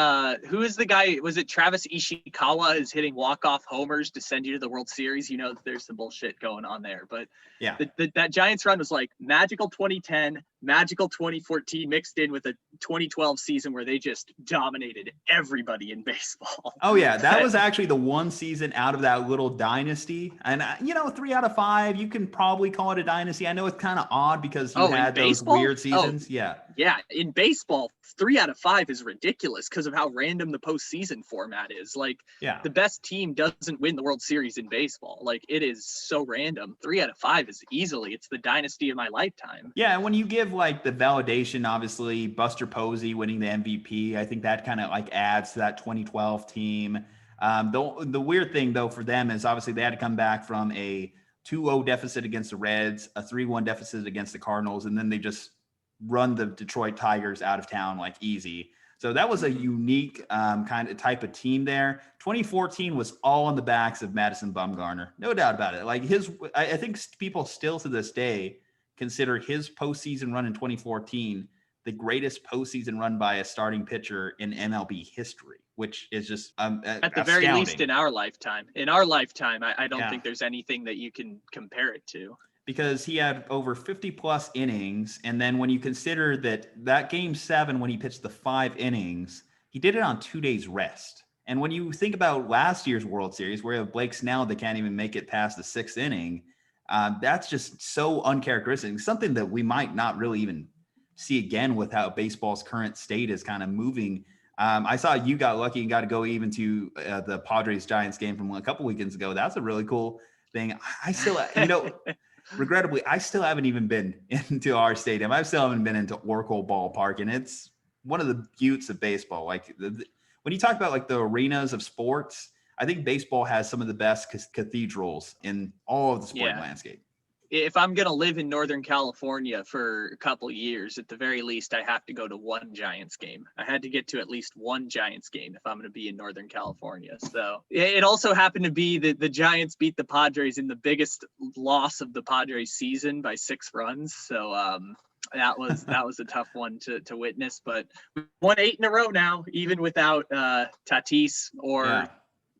who is the guy? Was it Travis Ishikawa is hitting walk-off homers to send you to the World Series? You know that there's some bullshit going on there. But yeah, that Giants run was like magical 2010, magical 2014 mixed in with a 2012 season where they just dominated everybody in baseball. Oh yeah, that was actually the one season out of that little dynasty. And 3 out of 5, you can probably call it a dynasty. I know it's kind of odd because you had those weird seasons. Yeah, in baseball, 3 out of 5 is ridiculous because of how random the postseason format is. Like, the best team doesn't win the World Series in baseball. Like, it is so random. 3 out of 5 is easily. It's the dynasty of my lifetime. Yeah, and when you give like the validation, obviously Buster Posey winning the MVP, I think that kind of like adds to that 2012 team. The weird thing though for them is obviously they had to come back from a 2-0 deficit against the Reds, a 3-1 deficit against the Cardinals, and then they just run the Detroit Tigers out of town like easy. So that was a unique kind of type of team there. 2014 was all on the backs of Madison Bumgarner. No doubt about it. Like I think people still to this day consider his postseason run in 2014 the greatest postseason run by a starting pitcher in MLB history, which is just at the very least in our lifetime. In our lifetime, I don't think there's anything that you can compare it to. Because he had over 50 plus innings. And then when you consider that game 7, when he pitched the 5 innings, he did it on 2 days rest. And when you think about last year's World Series, where you have Blake Snell that can't even make it past the 6th inning, that's just so uncharacteristic. Something that we might not really even see again with how baseball's current state is kind of moving. I saw you got lucky and got to go even to the Padres Giants game from a couple weekends ago. That's a really cool thing. I still, regrettably, I still haven't even been into our stadium. I still haven't been into Oracle Ballpark, and it's one of the beauties of baseball. Like when you talk about like the arenas of sports, I think baseball has some of the best cathedrals in all of the sporting landscape. If I'm going to live in Northern California for a couple of years, at the very least, I have to go to one Giants game. I had to get to at least one Giants game if I'm going to be in Northern California. So it also happened to be that the Giants beat the Padres in the biggest loss of the Padres season by 6 runs. So that was a tough one to witness, but we won 8 in a row now, even without Tatis or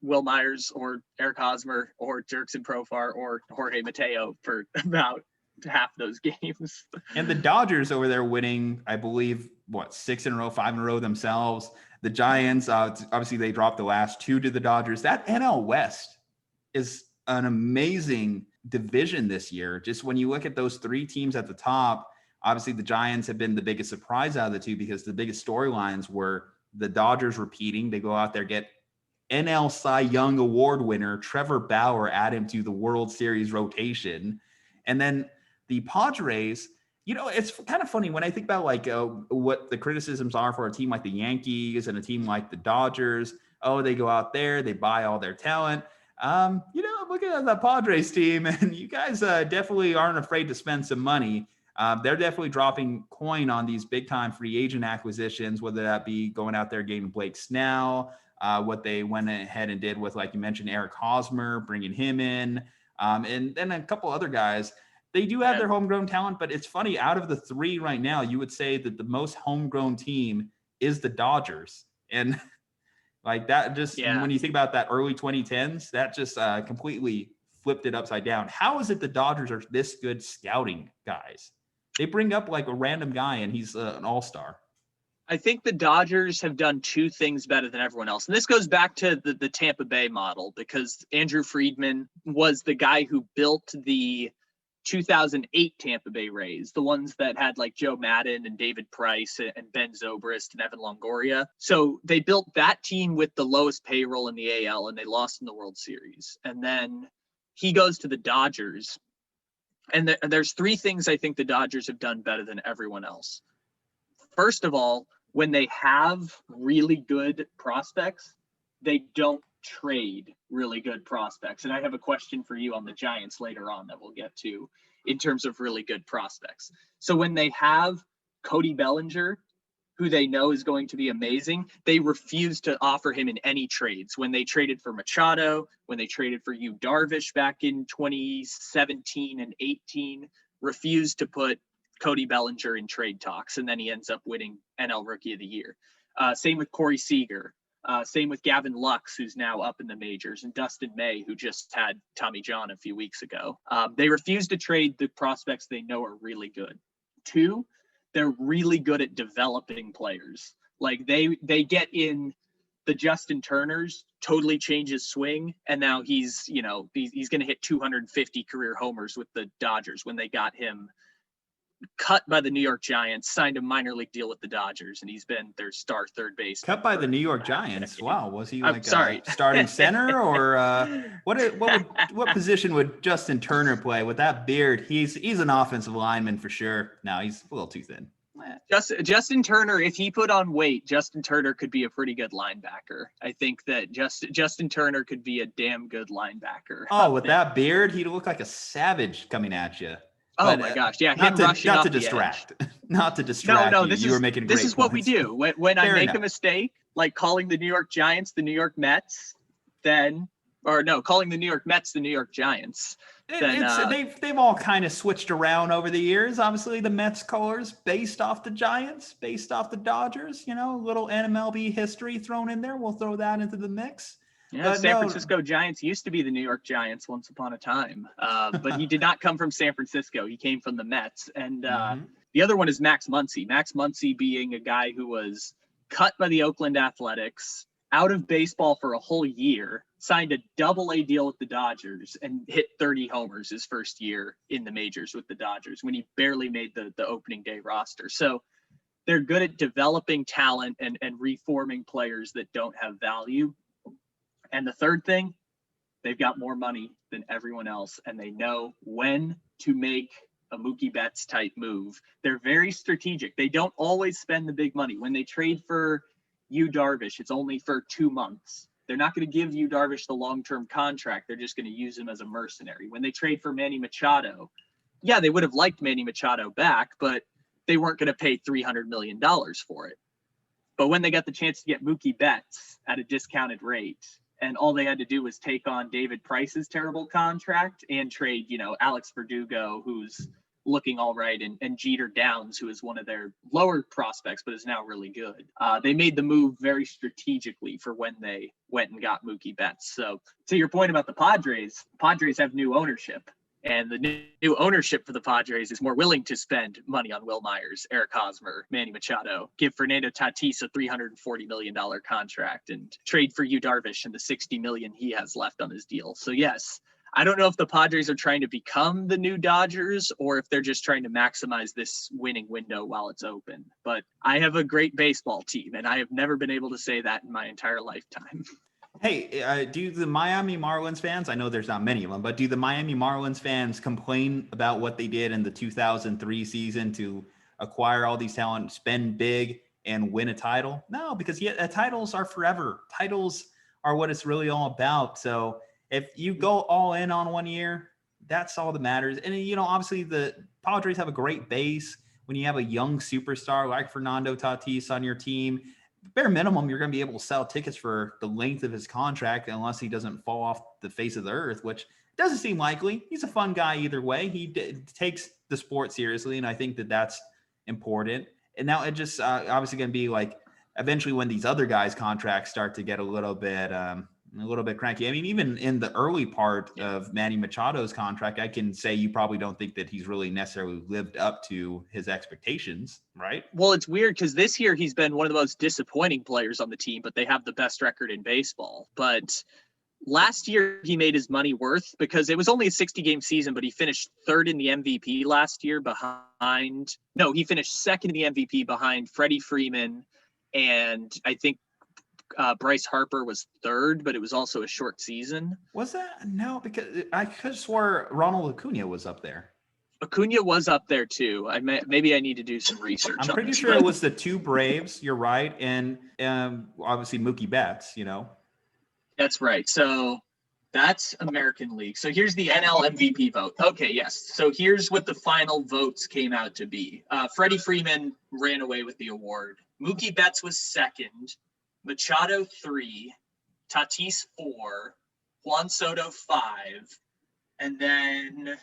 Will Myers or Eric Hosmer or Jerkson Profar or Jorge Mateo for about half those games. And the Dodgers over there winning, I believe, 6 in a row, 5 in a row themselves. The Giants, obviously they dropped the last 2 to the Dodgers. That NL West is an amazing division this year. Just when you look at those 3 teams at the top, obviously the Giants have been the biggest surprise out of the 2 because the biggest storylines were the Dodgers repeating. They go out there, get NL Cy Young Award winner Trevor Bauer, add him to the World Series rotation. And then the Padres, it's kind of funny when I think about like what the criticisms are for a team like the Yankees and a team like the Dodgers. Oh, they go out there, they buy all their talent. I'm looking at the Padres team, and you guys definitely aren't afraid to spend some money. They're definitely dropping coin on these big time free agent acquisitions, whether that be going out there getting Blake Snell, what they went ahead and did with, like you mentioned, Eric Hosmer, bringing him in, and then a couple other guys. They do have their homegrown talent, but it's funny, out of the 3 right now, you would say that the most homegrown team is the Dodgers. And Like that just Yeah. when you think about that early 2010s, that just completely flipped it upside down. How is it the Dodgers are this good scouting guys? They bring up like a random guy and he's an all-star. I think the Dodgers have done two things better than everyone else. And this goes back to the Tampa Bay model, because Andrew Friedman was the guy who built the 2008 Tampa Bay Rays, the ones that had like Joe Madden and David Price and Ben Zobrist and Evan Longoria. So they built that team with the lowest payroll in the AL, and they lost in the World Series. And then he goes to the Dodgers. And there's three things I think the Dodgers have done better than everyone else. First of all, when they have really good prospects, they don't trade really good prospects. And I have a question for you on the Giants later on that we'll get to in terms of really good prospects. So when they have Cody Bellinger, who they know is going to be amazing, they refuse to offer him in any trades. When they traded for Machado, when they traded for Yu Darvish back in 2017 and 18, refused to put Cody Bellinger in trade talks, and then he ends up winning NL Rookie of the Year. Same with Corey Seager. Same with Gavin Lux, who's now up in the majors, and Dustin May, who just had Tommy John a few weeks ago. They refuse to trade the prospects they know are really good. Two, they're really good at developing players. Like they get in the Justin Turners, totally change his swing, and now he's going to hit 250 career homers with the Dodgers when they got him cut by the New York Giants, signed a minor league deal with the Dodgers, and he's been their star third base. Cut by the New York Giants. Wow, was he like sorry. Starting center or what position would Justin Turner play with that beard? He's an offensive lineman for sure. No, he's a little too thin. Justin Turner, if he put on weight, Justin Turner could be a pretty good linebacker. I think that Justin Turner could be a damn good linebacker. Oh, with that beard, he'd look like a savage coming at you. Oh my gosh, yeah, not to distract. Not to distract you. You were making great This is what we do. When I make a mistake, like calling the New York Giants the New York Mets, calling the New York Mets the New York Giants. They've all kind of switched around over the years. Obviously, the Mets colors based off the Giants, based off the Dodgers. A little NMLB history thrown in there. We'll throw that into the mix. Yeah, San Francisco Giants used to be the New York Giants once upon a time, but he did not come from San Francisco. He came from the Mets. And the other one is Max Muncy. Max Muncy being a guy who was cut by the Oakland Athletics, out of baseball for a whole year, signed a double-A deal with the Dodgers, and hit 30 homers his first year in the majors with the Dodgers when he barely made the opening day roster. So they're good at developing talent and reforming players that don't have value. And the third thing, they've got more money than everyone else, and they know when to make a Mookie Betts type move. They're very strategic. They don't always spend the big money. When they trade for Yu Darvish, it's only for 2 months. They're not going to give Yu Darvish the long-term contract. They're just going to use him as a mercenary. When they trade for Manny Machado, yeah, they would have liked Manny Machado back, but they weren't going to pay $300 million for it. But when they got the chance to get Mookie Betts at a discounted rate, and all they had to do was take on David Price's terrible contract and trade, Alex Verdugo, who's looking all right, and Jeter Downs, who is one of their lower prospects, but is now really good. They made the move very strategically for when they went and got Mookie Betts. So to your point about the Padres have new ownership. And the new ownership for the Padres is more willing to spend money on Will Myers, Eric Hosmer, Manny Machado, give Fernando Tatis a $340 million contract, and trade for Yu Darvish and the $60 million he has left on his deal. So yes, I don't know if the Padres are trying to become the new Dodgers or if they're just trying to maximize this winning window while it's open. But I have a great baseball team, and I have never been able to say that in my entire lifetime. Hey, do the Miami Marlins fans, I know there's not many of them, but do the Miami Marlins fans complain about what they did in the 2003 season to acquire all these talent, spend big, and win a title? No, because titles are forever. Titles are what it's really all about. So if you go all in on 1 year, that's all that matters. And, obviously the Padres have a great base. When you have a young superstar like Fernando Tatis on your team, bare minimum, you're going to be able to sell tickets for the length of his contract unless he doesn't fall off the face of the earth, which doesn't seem likely. He's a fun guy either way. He takes the sport seriously, and I think that that's important. And now it just obviously going to be like eventually when these other guys' contracts start to get a little bit cranky. I mean, even in the early part of Manny Machado's contract, I can say you probably don't think that he's really necessarily lived up to his expectations, right? Well, it's weird because this year he's been one of the most disappointing players on the team, but they have the best record in baseball. But last year he made his money worth because it was only a 60-game season, but he finished third in the MVP last year he finished second in the MVP behind Freddie Freeman, and I think Bryce Harper was third, but it was also a short season. Was that? No, because I could have swore Ronald Acuna was up there. Acuna was up there too. Maybe I need to do some research. I'm pretty sure it was the two Braves. You're right, and obviously Mookie Betts. That's right. So that's American League. So here's the NL MVP vote. Okay, yes. So here's what the final votes came out to be. Freddie Freeman ran away with the award. Mookie Betts was second. Machado 3, Tatis 4, Juan Soto 5, and then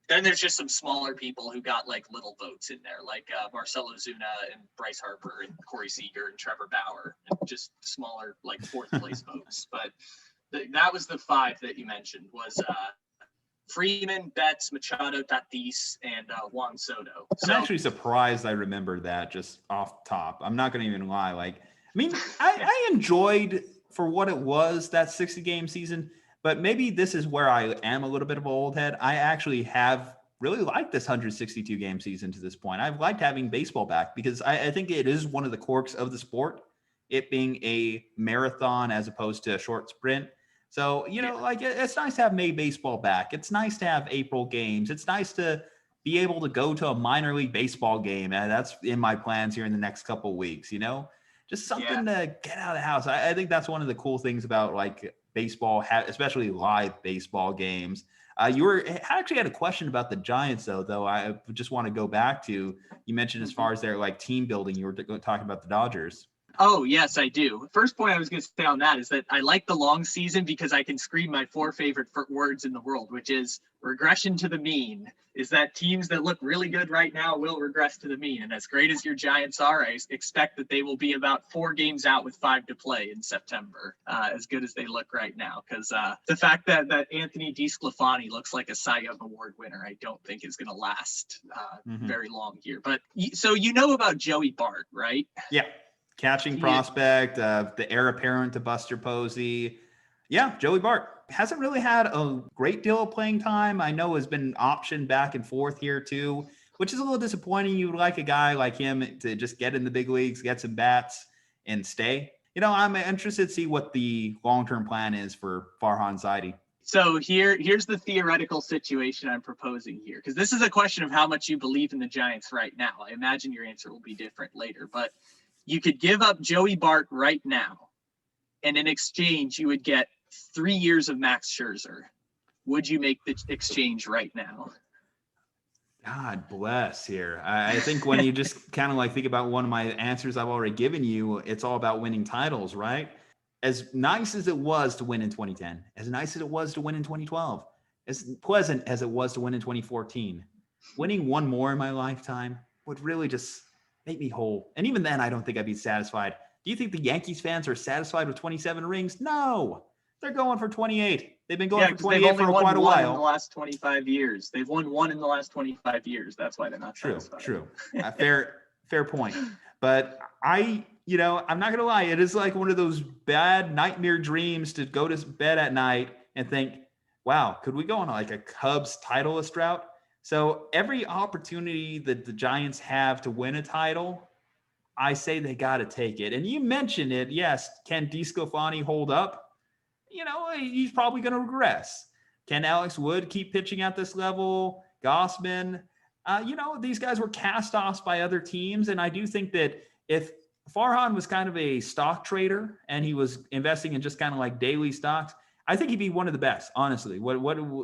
there's just some smaller people who got like little votes in there, like Marcell Ozuna and Bryce Harper and Corey Seager and Trevor Bauer, and just smaller like fourth place votes. But that was the 5 that you mentioned was Freeman, Betts, Machado, Tatis, and Juan Soto. I'm actually surprised I remember that just off top. I'm not going to even lie. I enjoyed for what it was that 60-game season, but maybe this is where I am a little bit of an old head. I actually have really liked this 162-game season to this point. I've liked having baseball back because I think it is one of the quirks of the sport, it being a marathon as opposed to a short sprint. So, it's nice to have May baseball back. It's nice to have April games. It's nice to be able to go to a minor league baseball game. And that's in my plans here in the next couple of weeks, Just something to get out of the house. I think that's one of the cool things about like baseball, especially live baseball games. You actually had a question about the Giants, though. I just want to go back to, you mentioned as far as their like team building, you were talking about the Dodgers. Oh, yes, I do. First point I was going to say on that is that I like the long season because I can scream my 4 favorite words in the world, which is regression to the mean. Is that teams that look really good right now will regress to the mean. And as great as your Giants are, I expect that they will be about 4 games out with 5 to play in September, as good as they look right now. Because the fact that Anthony DeSclafani looks like a Cy Young Award winner, I don't think is going to last very long here. But so about Joey Bart, right? Yeah. Catching prospect, the heir apparent to Buster Posey. Yeah, Joey Bart hasn't really had a great deal of playing time. I know has been optioned back and forth here too, which is a little disappointing. You would like a guy like him to just get in the big leagues, get some bats, and stay. I'm interested to see what the long-term plan is for Farhan Zaidi. So here's the theoretical situation I'm proposing here, because this is a question of how much you believe in the Giants right now. I imagine your answer will be different later, but you could give up Joey Bart right now, and in exchange, you would get 3 years of Max Scherzer. Would you make the exchange right now? God bless here. I think when you just kind of like think about one of my answers I've already given you, it's all about winning titles, right? As nice as it was to win in 2010, as nice as it was to win in 2012, as pleasant as it was to win in 2014, winning one more in my lifetime would really just make me whole. And even then, I don't think I'd be satisfied. Do you think the Yankees fans are satisfied with 27 rings? No, they're going for 28. They've been going for 28 for quite a while. In the last 25 years. They've won 1 in the last 25 years. That's why they're not satisfied. True. Fair point. But I'm not going to lie. It is like one of those bad nightmare dreams to go to bed at night and think, wow, could we go on like a Cubs titleist route? So every opportunity that the Giants have to win a title, I say they got to take it. And you mentioned it. Yes. Can DeSclafani hold up? He's probably going to regress. Can Alex Wood keep pitching at this level? Gossman, these guys were cast-offs by other teams. And I do think that if Farhan was kind of a stock trader and he was investing in just kind of like daily stocks, I think he'd be one of the best, honestly. What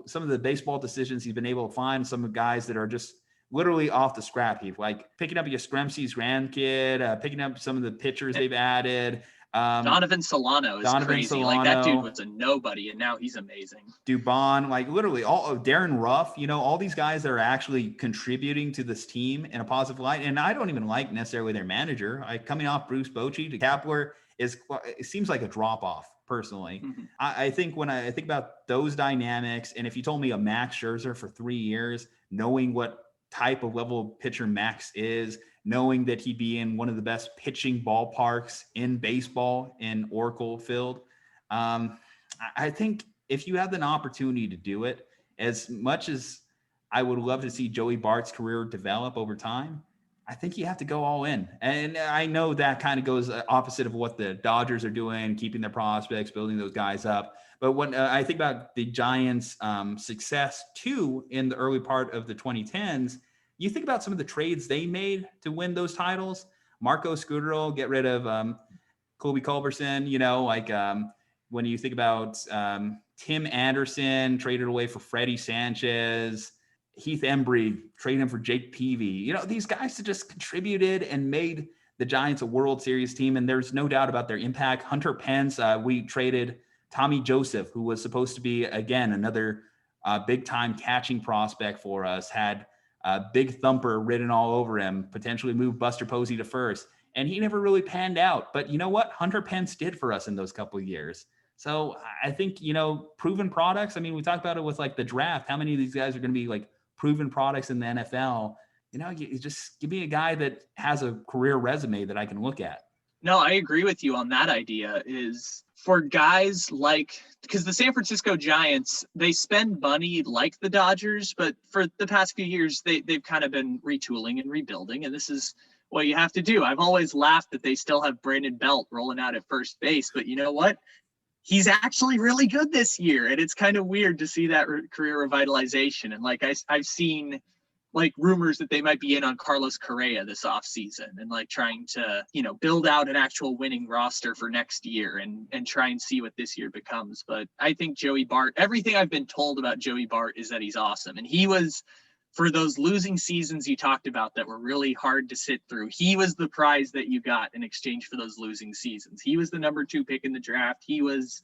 some of the baseball decisions he's been able to find, some of the guys that are just literally off the scrap heap, like picking up Yastrzemski's grandkid, picking up some of the pitchers they've added. Donovan Solano is crazy. Like that dude was a nobody, and now he's amazing. Dubon, like literally all Darren Ruff, all these guys that are actually contributing to this team in a positive light. And I don't even like necessarily their manager. Coming off Bruce Bochy to Kapler it seems like a drop off personally. Mm-hmm. I think when I think about those dynamics, and if you told me a Max Scherzer for 3 years, knowing what type of level pitcher Max is, knowing that he'd be in one of the best pitching ballparks in baseball in Oracle Field. I think if you have an opportunity to do it, as much as I would love to see Joey Bart's career develop over time, I think you have to go all in. And I know that kind of goes opposite of what the Dodgers are doing, keeping their prospects, building those guys up. But when I think about the Giants' success too in the early part of the 2010s, you think about some of the trades they made to win those titles. Marco Scudero, get rid of Colby Culberson, when you think about Tim Anderson, traded away for Freddie Sanchez, Heath Embry, traded him for Jake Peavy. These guys that just contributed and made the Giants a World Series team, and there's no doubt about their impact. Hunter Pence, we traded Tommy Joseph, who was supposed to be, again, another big-time catching prospect for us, had Big Thumper written all over him, potentially moved Buster Posey to first, and he never really panned out. But you know what? Hunter Pence did for us in those couple of years. So I think, proven products. I mean, we talked about it with like the draft. How many of these guys are going to be like proven products in the NFL? You just give me a guy that has a career resume that I can look at. No, I agree with you on that idea. Is for guys because the San Francisco Giants, they spend money like the Dodgers, but for the past few years, they've kind of been retooling and rebuilding, and this is what you have to do. I've always laughed that they still have Brandon Belt rolling out at first base, but you know what? He's actually really good this year, and it's kind of weird to see that career revitalization. And I've seen rumors that they might be in on Carlos Correa this offseason and trying to, build out an actual winning roster for next year and try and see what this year becomes. But I think Joey Bart, everything I've been told about Joey Bart is that he's awesome. And he was, for those losing seasons you talked about that were really hard to sit through, he was the prize that you got in exchange for those losing seasons. He was the number 2 pick in the draft. He was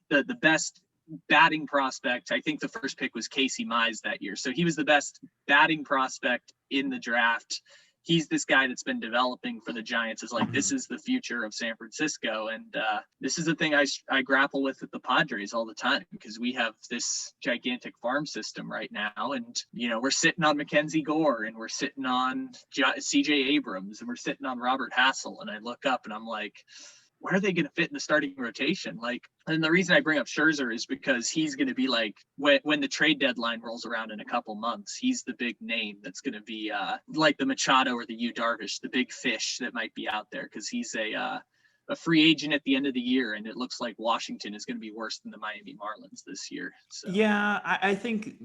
the best batting prospect. I think the first pick was Casey Mize that year. So he was the best batting prospect in the draft. He's this guy that's been developing for the Giants is this is the future of San Francisco. And this is the thing I grapple with the Padres all the time, because we have this gigantic farm system right now. And, we're sitting on Mackenzie Gore, and we're sitting on CJ Abrams, and we're sitting on Robert Hassel. And I look up and I'm like, where are they going to fit in the starting rotation? And the reason I bring up Scherzer is because he's going to be when the trade deadline rolls around in a couple months, he's the big name that's going to be like the Machado or the Yu Darvish, the big fish that might be out there, because he's a free agent at the end of the year, and it looks like Washington is going to be worse than the Miami Marlins this year. So. Yeah, I think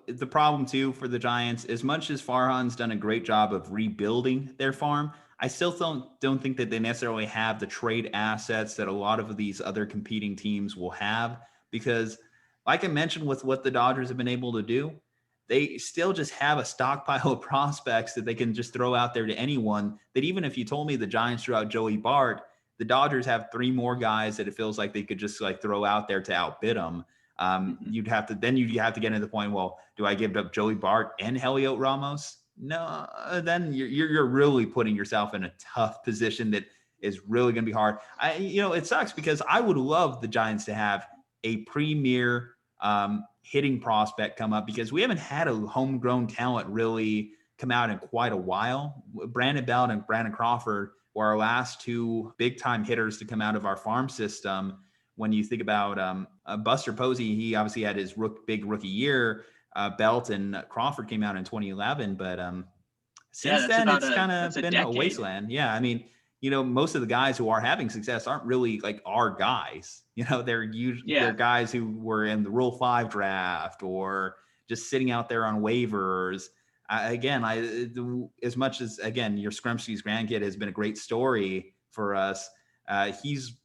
the problem too for the Giants, as much as Farhan's done a great job of rebuilding their farm, I still don't think that they necessarily have the trade assets that a lot of these other competing teams will have, because like I mentioned with what the Dodgers have been able to do, they still just have a stockpile of prospects that they can just throw out there to anyone, that even if you told me the Giants threw out Joey Bart, the Dodgers have 3 more guys that it feels like they could just throw out there to outbid them. You'd have to get into the point, well, do I give up Joey Bart and Heliot Ramos? No, then you're really putting yourself in a tough position that is really going to be hard. It sucks because I would love the Giants to have a premier hitting prospect come up, because we haven't had a homegrown talent really come out in quite a while. Brandon Belt and Brandon Crawford were our last 2 big time hitters to come out of our farm system. When you think about Buster Posey, he obviously had his big rookie year. Belt and Crawford came out in 2011, but since then it's kind of been a wasteland. Yeah, I mean, most of the guys who are having success aren't really our guys. They're usually they're guys who were in the Rule 5 draft or just sitting out there on waivers. As much as your Scrumptious grandkid has been a great story for us, he's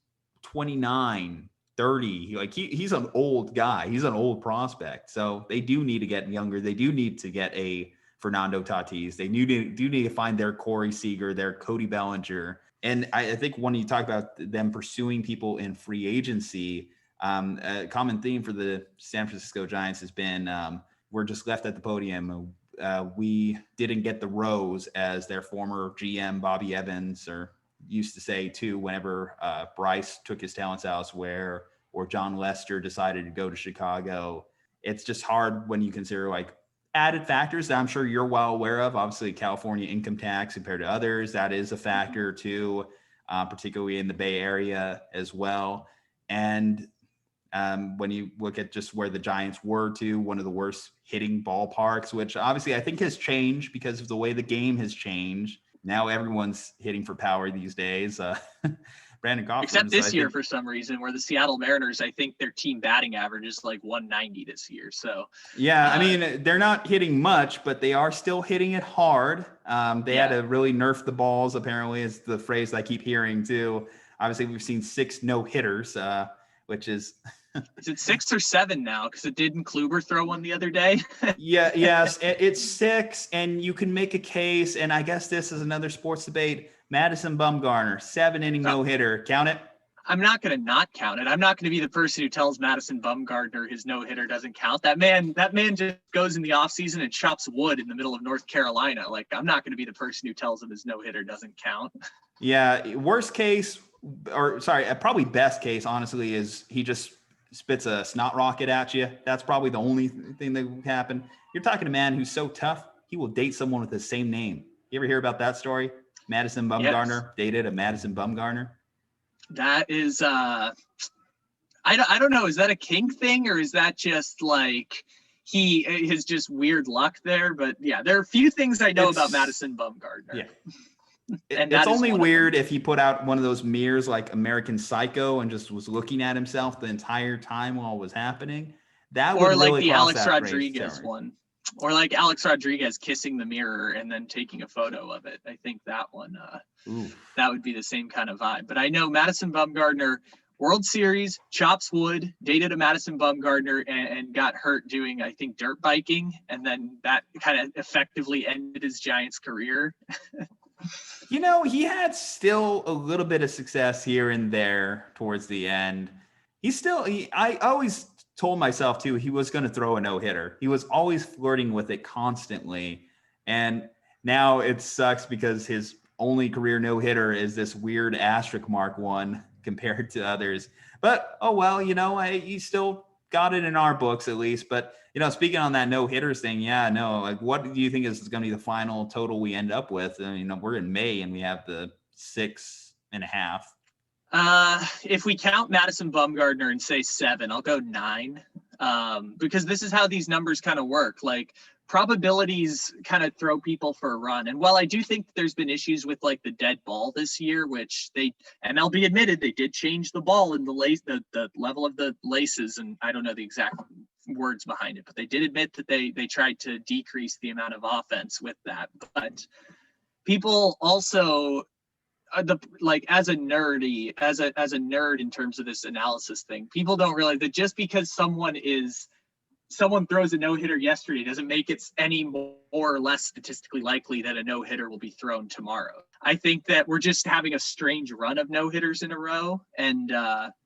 29. 30, he's an old guy. He's an old prospect. So they do need to get younger. They do need to get a Fernando Tatis. They do need to find their Corey Seager, their Cody Bellinger. And I think when you talk about them pursuing people in free agency, a common theme for the San Francisco Giants has been we're just left at the podium. We didn't get the rose, as their former GM Bobby Evans used to say too, whenever Bryce took his talents elsewhere or John Lester decided to go to Chicago. It's just hard when you consider like added factors that I'm sure you're well aware of. Obviously, California income tax compared to others, that is a factor too, particularly in the Bay Area as well. And when you look at just where the Giants were to one of the worst hitting ballparks, which obviously I think has changed because of the way the game has changed. Now everyone's hitting for power these days. Brandon Goff. Except this year, for some reason, where the Seattle Mariners, I think their team batting average is like 190 this year. So yeah, I mean, they're not hitting much, but they are still hitting it hard. They had to really nerf the balls, apparently, is the phrase I keep hearing too. Obviously, we've seen 6 no-hitters, which is is it 6 or 7 now? Because it didn't Kluber throw one the other day? Yes, it's 6, and you can make a case, and I guess this is another sports debate. Madison Bumgarner, 7-inning no-hitter. Count it? I'm not going to not count it. I'm not going to be the person who tells Madison Bumgarner his no-hitter doesn't count. That man just goes in the offseason and chops wood in the middle of North Carolina. Like, I'm not going to be the person who tells him his no-hitter doesn't count. Yeah, worst case, probably best case, honestly, is he just spits a snot rocket at you. That's probably the only thing that would happen. You're talking to a man who's so tough, he will date someone with the same name. You ever hear about that story? Madison Bumgarner dated a Madison Bumgarner. That is, I don't know. Is that a kink thing, or is that just like his just weird luck there? But yeah, there are a few things I know about Madison Bumgarner. Yeah. And it's only weird if he put out one of those mirrors like American Psycho and just was looking at himself the entire time while it was happening. That would like really the Alex Rodriguez one, or like Alex Rodriguez kissing the mirror and then taking a photo of it. I think that one, that would be the same kind of vibe. But I know Madison Bumgarner, World Series, chops wood, dated a Madison Bumgarner, and got hurt doing, I think, dirt biking. And then that kind of effectively ended his Giants career. You know, he had still a little bit of success here and there towards the end. I always told myself too, he was going to throw a no-hitter. He was always flirting with it constantly. And now it sucks because his only career no-hitter is this weird asterisk mark one compared to others. But, oh, well, you know, he still got it in our books at least. But, you know, speaking on that no-hitters thing, like what do you think is going to be the final total we end up with? I mean, we're in May and we have the 6.5. If we count Madison Bumgarner and say 7, I'll go 9. Because this is how these numbers kind of work. Like, probabilities kind of throw people for a run. And while I do think there's been issues with like the dead ball this year, which MLB admitted they did change the ball in the level of the laces, and I don't know the exact words behind it, but they did admit that they tried to decrease the amount of offense with that. But people also as a nerd in terms of this analysis thing, people don't realize that just because someone throws a no-hitter yesterday doesn't make it any more or less statistically likely that a no-hitter will be thrown tomorrow. I think that we're just having a strange run of no-hitters in a row, and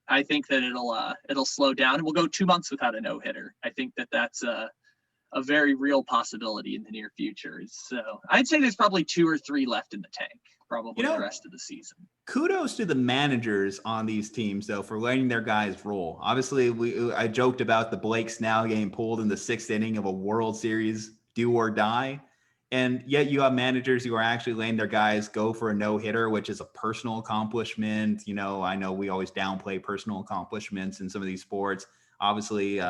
I think that it'll slow down, and we'll go 2 months without a no-hitter. I think that that's a very real possibility in the near future. So I'd say there's probably 2 or 3 left in the tank, probably the rest of the season. Kudos to the managers on these teams, though, for letting their guys roll. Obviously, I joked about the Blake Snell game pulled in the 6th inning of a World Series do or die. And yet you have managers who are actually letting their guys go for a no-hitter, which is a personal accomplishment. You know, I know we always downplay personal accomplishments in some of these sports. Obviously,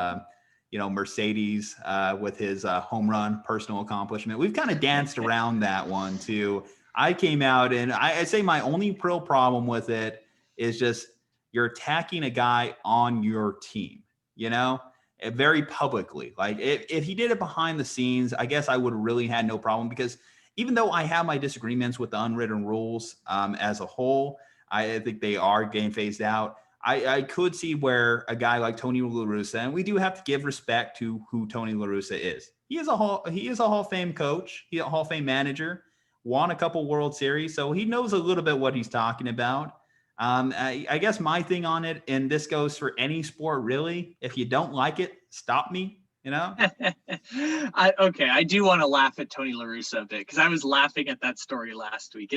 Mercedes with his home run personal accomplishment. We've kind of danced around that one too. I came out and I say my only real problem with it is just you're attacking a guy on your team, you know, very publicly. Like if he did it behind the scenes, I guess I would have really had no problem, because even though I have my disagreements with the unwritten rules as a whole, I think they are game phased out. I could see where a guy like Tony La Russa, and we do have to give respect to who Tony La Russa is. He is a Hall of Fame coach. He's a Hall of Fame manager, won a couple World Series, so he knows a little bit what he's talking about. I guess my thing on it, and this goes for any sport really, if you don't like it, stop me, you know? I do want to laugh at Tony La Russa a bit because I was laughing at that story last week.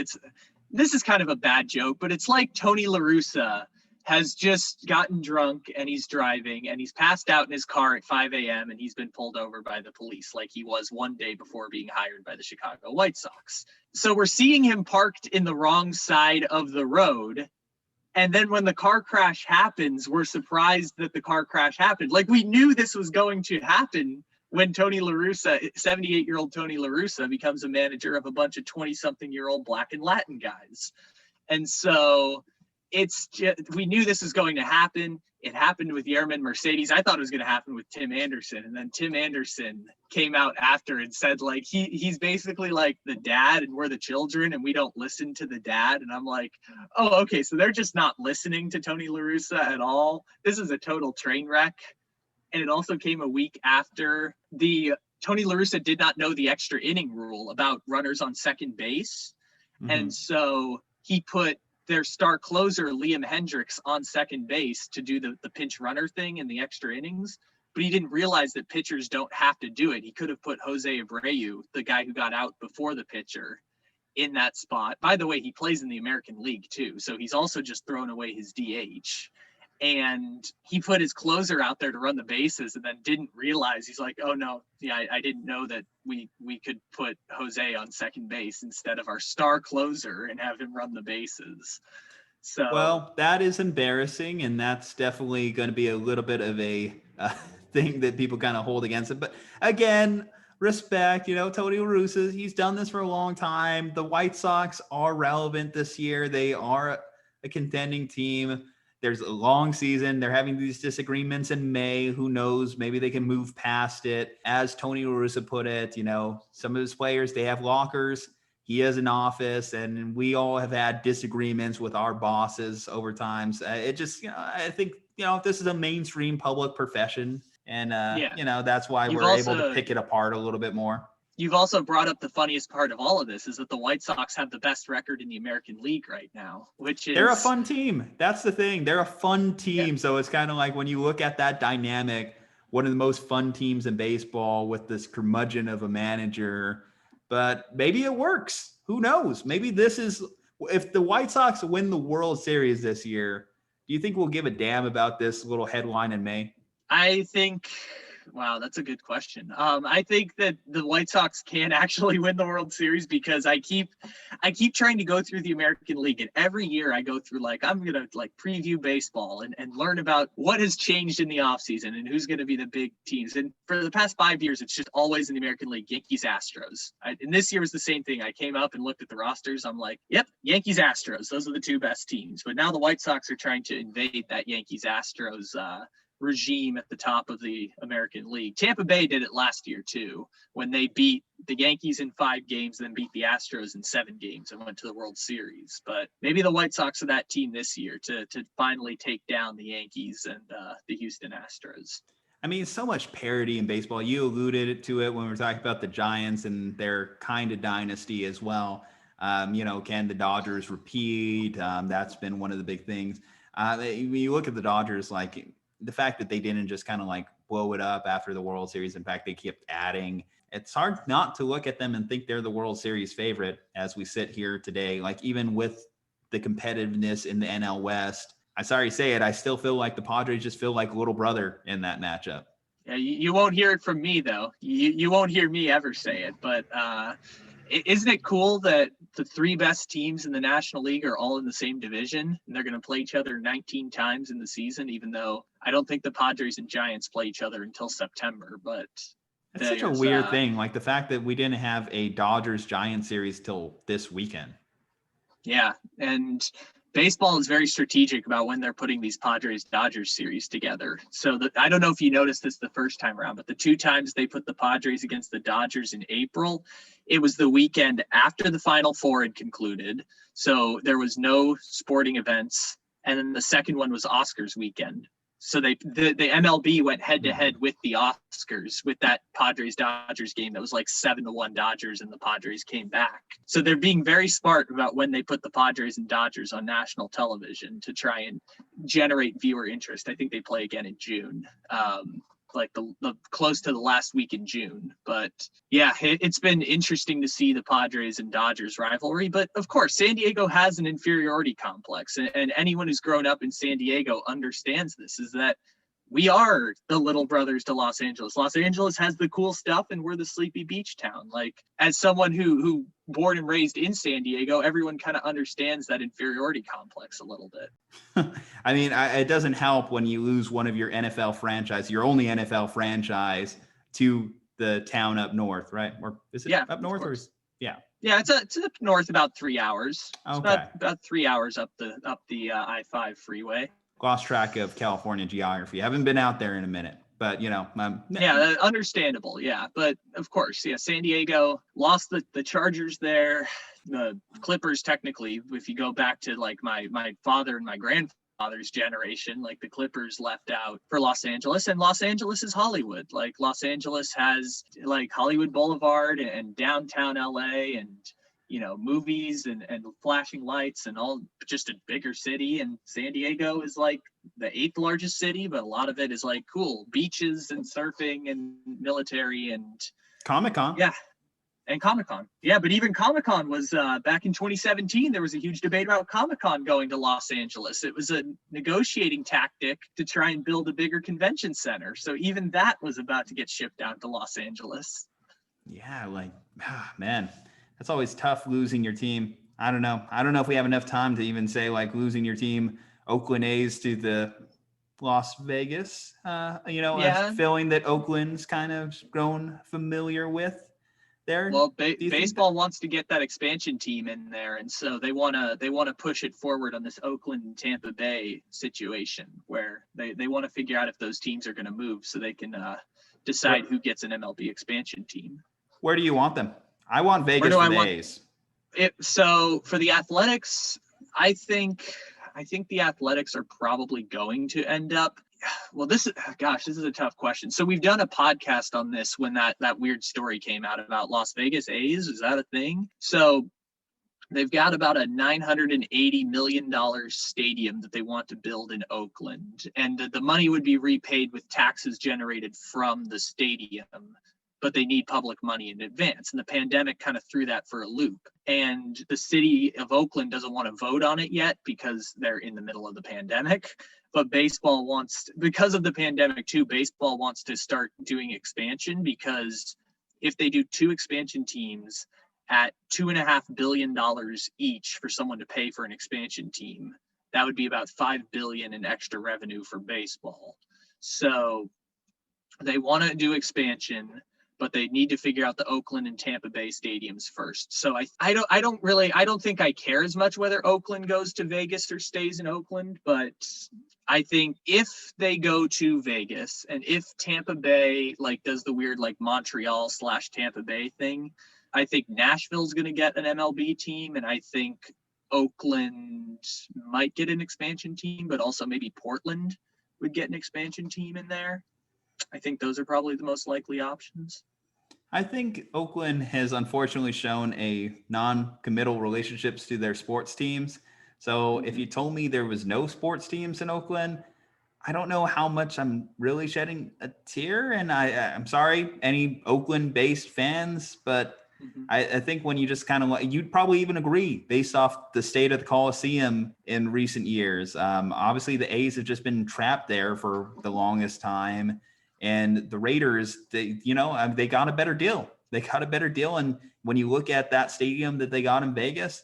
This is kind of a bad joke, but it's like Tony La Russa has just gotten drunk and he's driving and he's passed out in his car at 5 a.m. and he's been pulled over by the police like he was one day before being hired by the Chicago White Sox. So we're seeing him parked in the wrong side of the road. And then when the car crash happens, we're surprised that the car crash happened. Like, we knew this was going to happen when Tony La Russa, 78-year-old Tony La Russa, becomes a manager of a bunch of 20-something-year-old Black and Latin guys. And so it's just, we knew this was going to happen. It happened with Yerman Mercedes. I thought it was going to happen with Tim Anderson. And then Tim Anderson came out after and said, like, he's basically like the dad and we're the children and we don't listen to the dad. And I'm like, oh, okay. So they're just not listening to Tony La Russa at all. This is a total train wreck. And it also came a week after Tony La Russa did not know the extra inning rule about runners on second base. Mm-hmm. And so he put their star closer, Liam Hendricks, on second base to do the pinch runner thing in the extra innings. But he didn't realize that pitchers don't have to do it. He could have put Jose Abreu, the guy who got out before the pitcher, in that spot. By the way, he plays in the American League too. So he's also just thrown away his DH. And he put his closer out there to run the bases and then didn't realize. He's like, oh no, yeah, I didn't know that we could put Jose on second base instead of our star closer and have him run the bases. So, well, that is embarrassing. And that's definitely going to be a little bit of a thing that people kind of hold against it. But again, respect, Tony La Russa, he's done this for a long time. The White Sox are relevant this year. They are a contending team. There's a long season. They're having these disagreements in May. Who knows? Maybe they can move past it. As Tony La Russa put it, some of his players, they have lockers. He has an office, and we all have had disagreements with our bosses over times. It just, I think, this is a mainstream public profession, and, that's why we're able to pick it apart a little bit more. You've also brought up the funniest part of all of this is that the White Sox have the best record in the American League right now, which is... They're a fun team. That's the thing. They're a fun team. Yeah. So it's kind of like when you look at that dynamic, one of the most fun teams in baseball with this curmudgeon of a manager, but maybe it works. Who knows? Maybe this is... If the White Sox win the World Series this year, do you think we'll give a damn about this little headline in May? I think... Wow, that's a good question. I think that the White Sox can actually win the World Series because I keep trying to go through the American League, and every year I go through I'm gonna preview baseball and learn about what has changed in the offseason and who's gonna be the big teams. And for the past 5 years, it's just always in the American League, Yankees, Astros. And this year was the same thing. I came up and looked at the rosters. I'm like, yep, Yankees, Astros. Those are the two best teams. But now the White Sox are trying to invade that Yankees, Astros regime at the top of the American League. Tampa Bay did it last year too, when they beat the Yankees in 5 games, then beat the Astros in 7 games and went to the World Series. But maybe the White Sox are that team this year to finally take down the Yankees and the Houston Astros. I mean, so much parity in baseball. You alluded to it when we were talking about the Giants and their kind of dynasty as well. Can the Dodgers repeat? That's been one of the big things. When you look at the Dodgers, the fact that they didn't just kind of blow it up after the World Series. In fact, they kept adding. It's hard not to look at them and think they're the World Series favorite as we sit here today. Even with the competitiveness in the NL West, I'm sorry to say it, I still feel like the Padres just feel like little brother in that matchup. Yeah, you won't hear it from me though. You won't hear me ever say it, but isn't it cool that the 3 best teams in the National League are all in the same division and they're going to play each other 19 times in the season, even though I don't think the Padres and Giants play each other until September, but it's such a weird thing. The fact that we didn't have a Dodgers Giants series till this weekend. Yeah. And baseball is very strategic about when they're putting these Padres-Dodgers series together. So I don't know if you noticed this the first time around, but the 2 times they put the Padres against the Dodgers in April, it was the weekend after the Final Four had concluded. So there was no sporting events And then the second one was Oscars weekend. So the MLB went head to head with the Oscars with that Padres Dodgers game that was like 7-1 Dodgers, and the Padres came back. So they're being very smart about when they put the Padres and Dodgers on national television to try and generate viewer interest. I think they play again in June. Like the close to the last week in June. But yeah, it's been interesting to see the Padres and Dodgers rivalry. But of course, San Diego has an inferiority complex, and anyone who's grown up in San Diego understands this, is that we are the little brothers to Los Angeles. Los Angeles has the cool stuff, and we're the sleepy beach town. Like, as someone who born and raised in San Diego, everyone kind of understands that inferiority complex a little bit. I mean, it doesn't help when you lose one of your NFL franchise, your only NFL franchise, to the town up north, right? Or is it up north? Or yeah, it's up north about 3 hours. Okay, it's about 3 hours up the I-5 freeway. Lost track of California geography. I haven't been out there in a minute, but understandable. Yeah, but of course, San Diego lost the Chargers there. The Clippers, technically, if you go back to like my father and my grandfather's generation, like the Clippers left out for Los Angeles, and Los Angeles is Hollywood. Like, Los Angeles has like Hollywood Boulevard and downtown LA, and movies and flashing lights and all, just a bigger city. And San Diego is like the 8th largest city, but a lot of it is like cool beaches and surfing and military and Comic-Con. Yeah. And Comic-Con. Yeah, but even Comic-Con was back in 2017, there was a huge debate about Comic-Con going to Los Angeles. It was a negotiating tactic to try and build a bigger convention center. So even that was about to get shipped out to Los Angeles. Yeah, like, man. That's always tough, losing your team. I don't know if we have enough time to even say like losing your team, Oakland A's, to the Las Vegas, a feeling that Oakland's kind of grown familiar with there. Well, baseball wants to get that expansion team in there, and so they want to push it forward on this Oakland and Tampa Bay situation, where they want to figure out if those teams are going to move, so they can decide who gets an MLB expansion team. Where do you want them? I want Vegas for the A's. So for the Athletics, I think the Athletics are probably going to end up. Well, this is a tough question. So we've done a podcast on this when that weird story came out about Las Vegas A's. Is that a thing? So they've got about a $980 million stadium that they want to build in Oakland, and the money would be repaid with taxes generated from the stadium, but they need public money in advance. And the pandemic kind of threw that for a loop. And the city of Oakland doesn't want to vote on it yet because they're in the middle of the pandemic. But baseball because of the pandemic too, baseball wants to start doing expansion, because if they do 2 expansion teams at $2.5 billion each for someone to pay for an expansion team, that would be about $5 billion in extra revenue for baseball. So they want to do expansion, but they need to figure out the Oakland and Tampa Bay stadiums first. So I don't think I care as much whether Oakland goes to Vegas or stays in Oakland, but I think if they go to Vegas, and if Tampa Bay like does the weird like Montreal / Tampa Bay thing, I think Nashville's going to get an MLB team, and I think Oakland might get an expansion team, but also maybe Portland would get an expansion team in there. I think those are probably the most likely options. I think Oakland has unfortunately shown a non-committal relationships to their sports teams. So if you told me there was no sports teams in Oakland, I don't know how much I'm really shedding a tear. And I'm sorry, any Oakland-based fans, but I think when you just kind of, you'd probably even agree based off the state of the Coliseum in recent years. Obviously, the A's have just been trapped there for the longest time. And the Raiders, they got a better deal. And when you look at that stadium that they got in Vegas,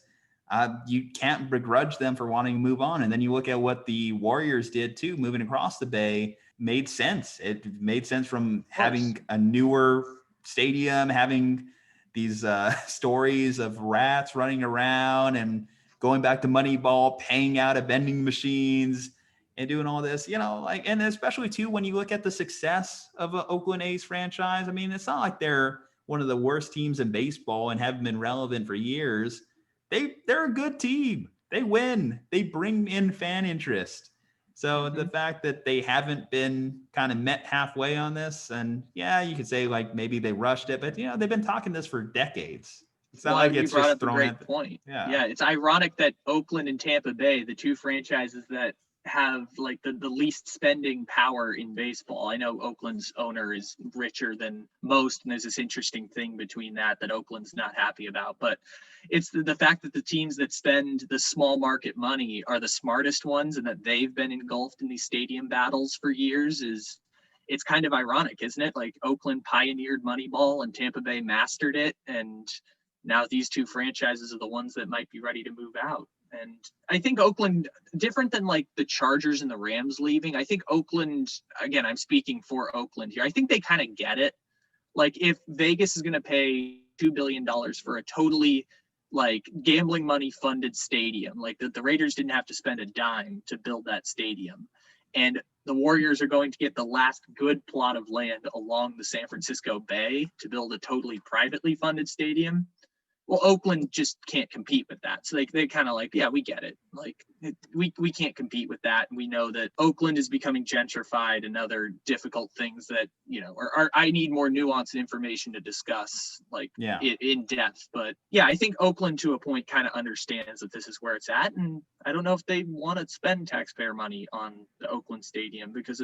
you can't begrudge them for wanting to move on. And then you look at what the Warriors did too, moving across the bay, made sense. It made sense from having a newer stadium, having these stories of rats running around and going back to Moneyball, paying out at vending machines and doing all this, and especially too, when you look at the success of an Oakland A's franchise, I mean, it's not like they're one of the worst teams in baseball and haven't been relevant for years. They're a good team. they win. They bring in fan interest. So the fact that they haven't been kind of met halfway on this, and yeah, you could say like maybe they rushed it, but they've been talking this for decades. It's not like you it's brought just up a thrown great at. point. Yeah, It's ironic that Oakland and Tampa Bay, the two franchises that have like the least spending power in baseball. I know Oakland's owner is richer than most, and there's this interesting thing between that Oakland's not happy about. But it's the fact that the teams that spend the small market money are the smartest ones, and that they've been engulfed in these stadium battles for years it's kind of ironic, isn't it? Like Oakland pioneered Moneyball and Tampa Bay mastered it, and now these two franchises are the ones that might be ready to move out. And I think Oakland, different than like the Chargers and the Rams leaving, I think Oakland, again, I'm speaking for Oakland here, I think they kind of get it. Like if Vegas is going to pay $2 billion for a totally like gambling money funded stadium, like the Raiders didn't have to spend a dime to build that stadium. And the Warriors are going to get the last good plot of land along the San Francisco Bay to build a totally privately funded stadium. Well, Oakland just can't compete with that. So they kind of like, yeah, we get it. Like we can't compete with that. And we know that Oakland is becoming gentrified and other difficult things that, are I need more nuance and information to discuss in depth. But yeah, I think Oakland to a point kind of understands that this is where it's at. And I don't know if they want to spend taxpayer money on the Oakland Stadium because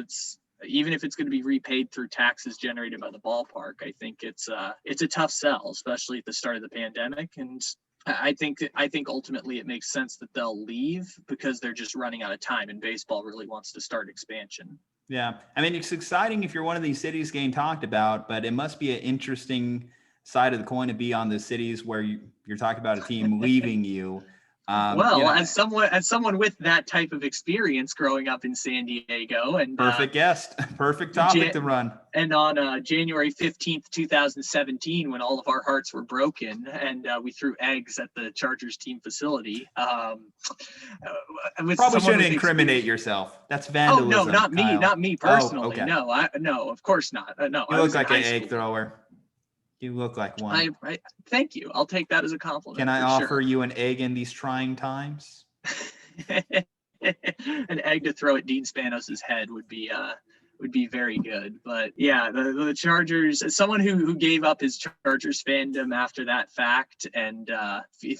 even if it's going to be repaid through taxes generated by the ballpark, I think it's a tough sell, especially at the start of the pandemic. And I think ultimately it makes sense that they'll leave because they're just running out of time, and baseball really wants to start expansion. Yeah. I mean, it's exciting if you're one of these cities getting talked about, but it must be an interesting side of the coin to be on the cities where you're talking about a team leaving you. As someone with that type of experience growing up in San Diego, and perfect topic to run. And on January 15th, 2017, when all of our hearts were broken and we threw eggs at the Chargers team facility, probably shouldn't incriminate yourself. That's vandalism. Oh no, not me, Kyle. Not me personally. Oh, okay. No, of course not. No, you look like an egg thrower. You look like one. I thank you. I'll take that as a compliment. Can I offer you an egg in these trying times? An egg to throw at Dean Spanos's head would be very good. But yeah, the Chargers, as someone who gave up his Chargers fandom after that fact, and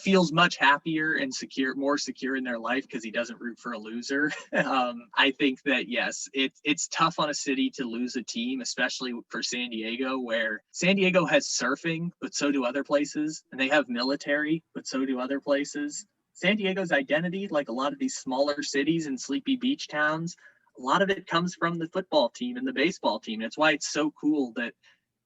feels much happier and more secure in their life because he doesn't root for a loser. I think that yes, it's tough on a city to lose a team, especially for San Diego, where San Diego has surfing, but so do other places, and they have military, but so do other places. San Diego's identity, like a lot of these smaller cities and sleepy beach towns, a lot of it comes from the football team and the baseball team. That's why it's so cool that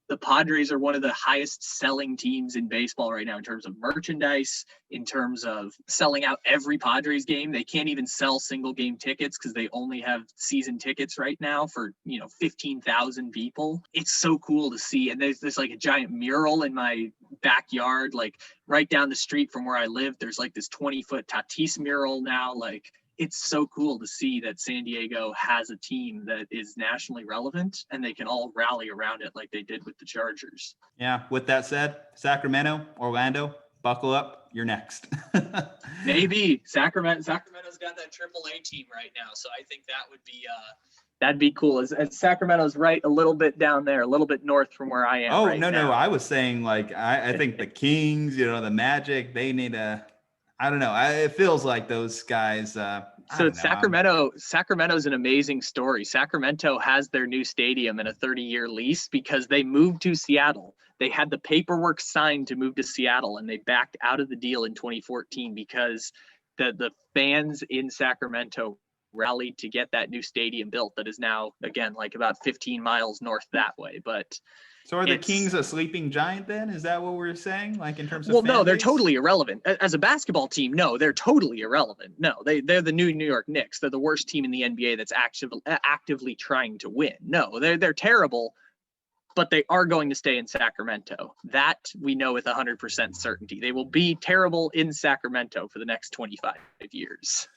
the Padres are one of the highest selling teams in baseball right now in terms of merchandise, in terms of selling out every Padres game. They can't even sell single game tickets because they only have season tickets right now for, 15,000 people. It's so cool to see. And there's like a giant mural in my backyard, like right down the street from where I live. There's like this 20-foot Tatis mural now. Like, it's so cool to see that San Diego has a team that is nationally relevant and they can all rally around it like they did with the Chargers. Yeah. With that said, Sacramento, Orlando, buckle up. You're next. Maybe Sacramento's got that AAA team right now. So I think that would be, that'd be cool. As Sacramento's right a little bit down there, a little bit north from where I am. Oh, right no. now. I was saying like, I think the Kings, the Magic, they need I don't know. It feels like those guys. So Sacramento's an amazing story. Sacramento has their new stadium in a 30-year lease because they moved to Seattle. They had the paperwork signed to move to Seattle, and they backed out of the deal in 2014 because the fans in Sacramento rallied to get that new stadium built that is now, again, like about 15 miles north that way. But so are the Kings a sleeping giant then? Is that what we're saying? Like in terms of no, they're totally irrelevant. As a basketball team, no, they're totally irrelevant. No, they're the New York Knicks. They're the worst team in the NBA that's actively trying to win. No, they're terrible, but they are going to stay in Sacramento. That we know with 100% certainty. They will be terrible in Sacramento for the next 25 years.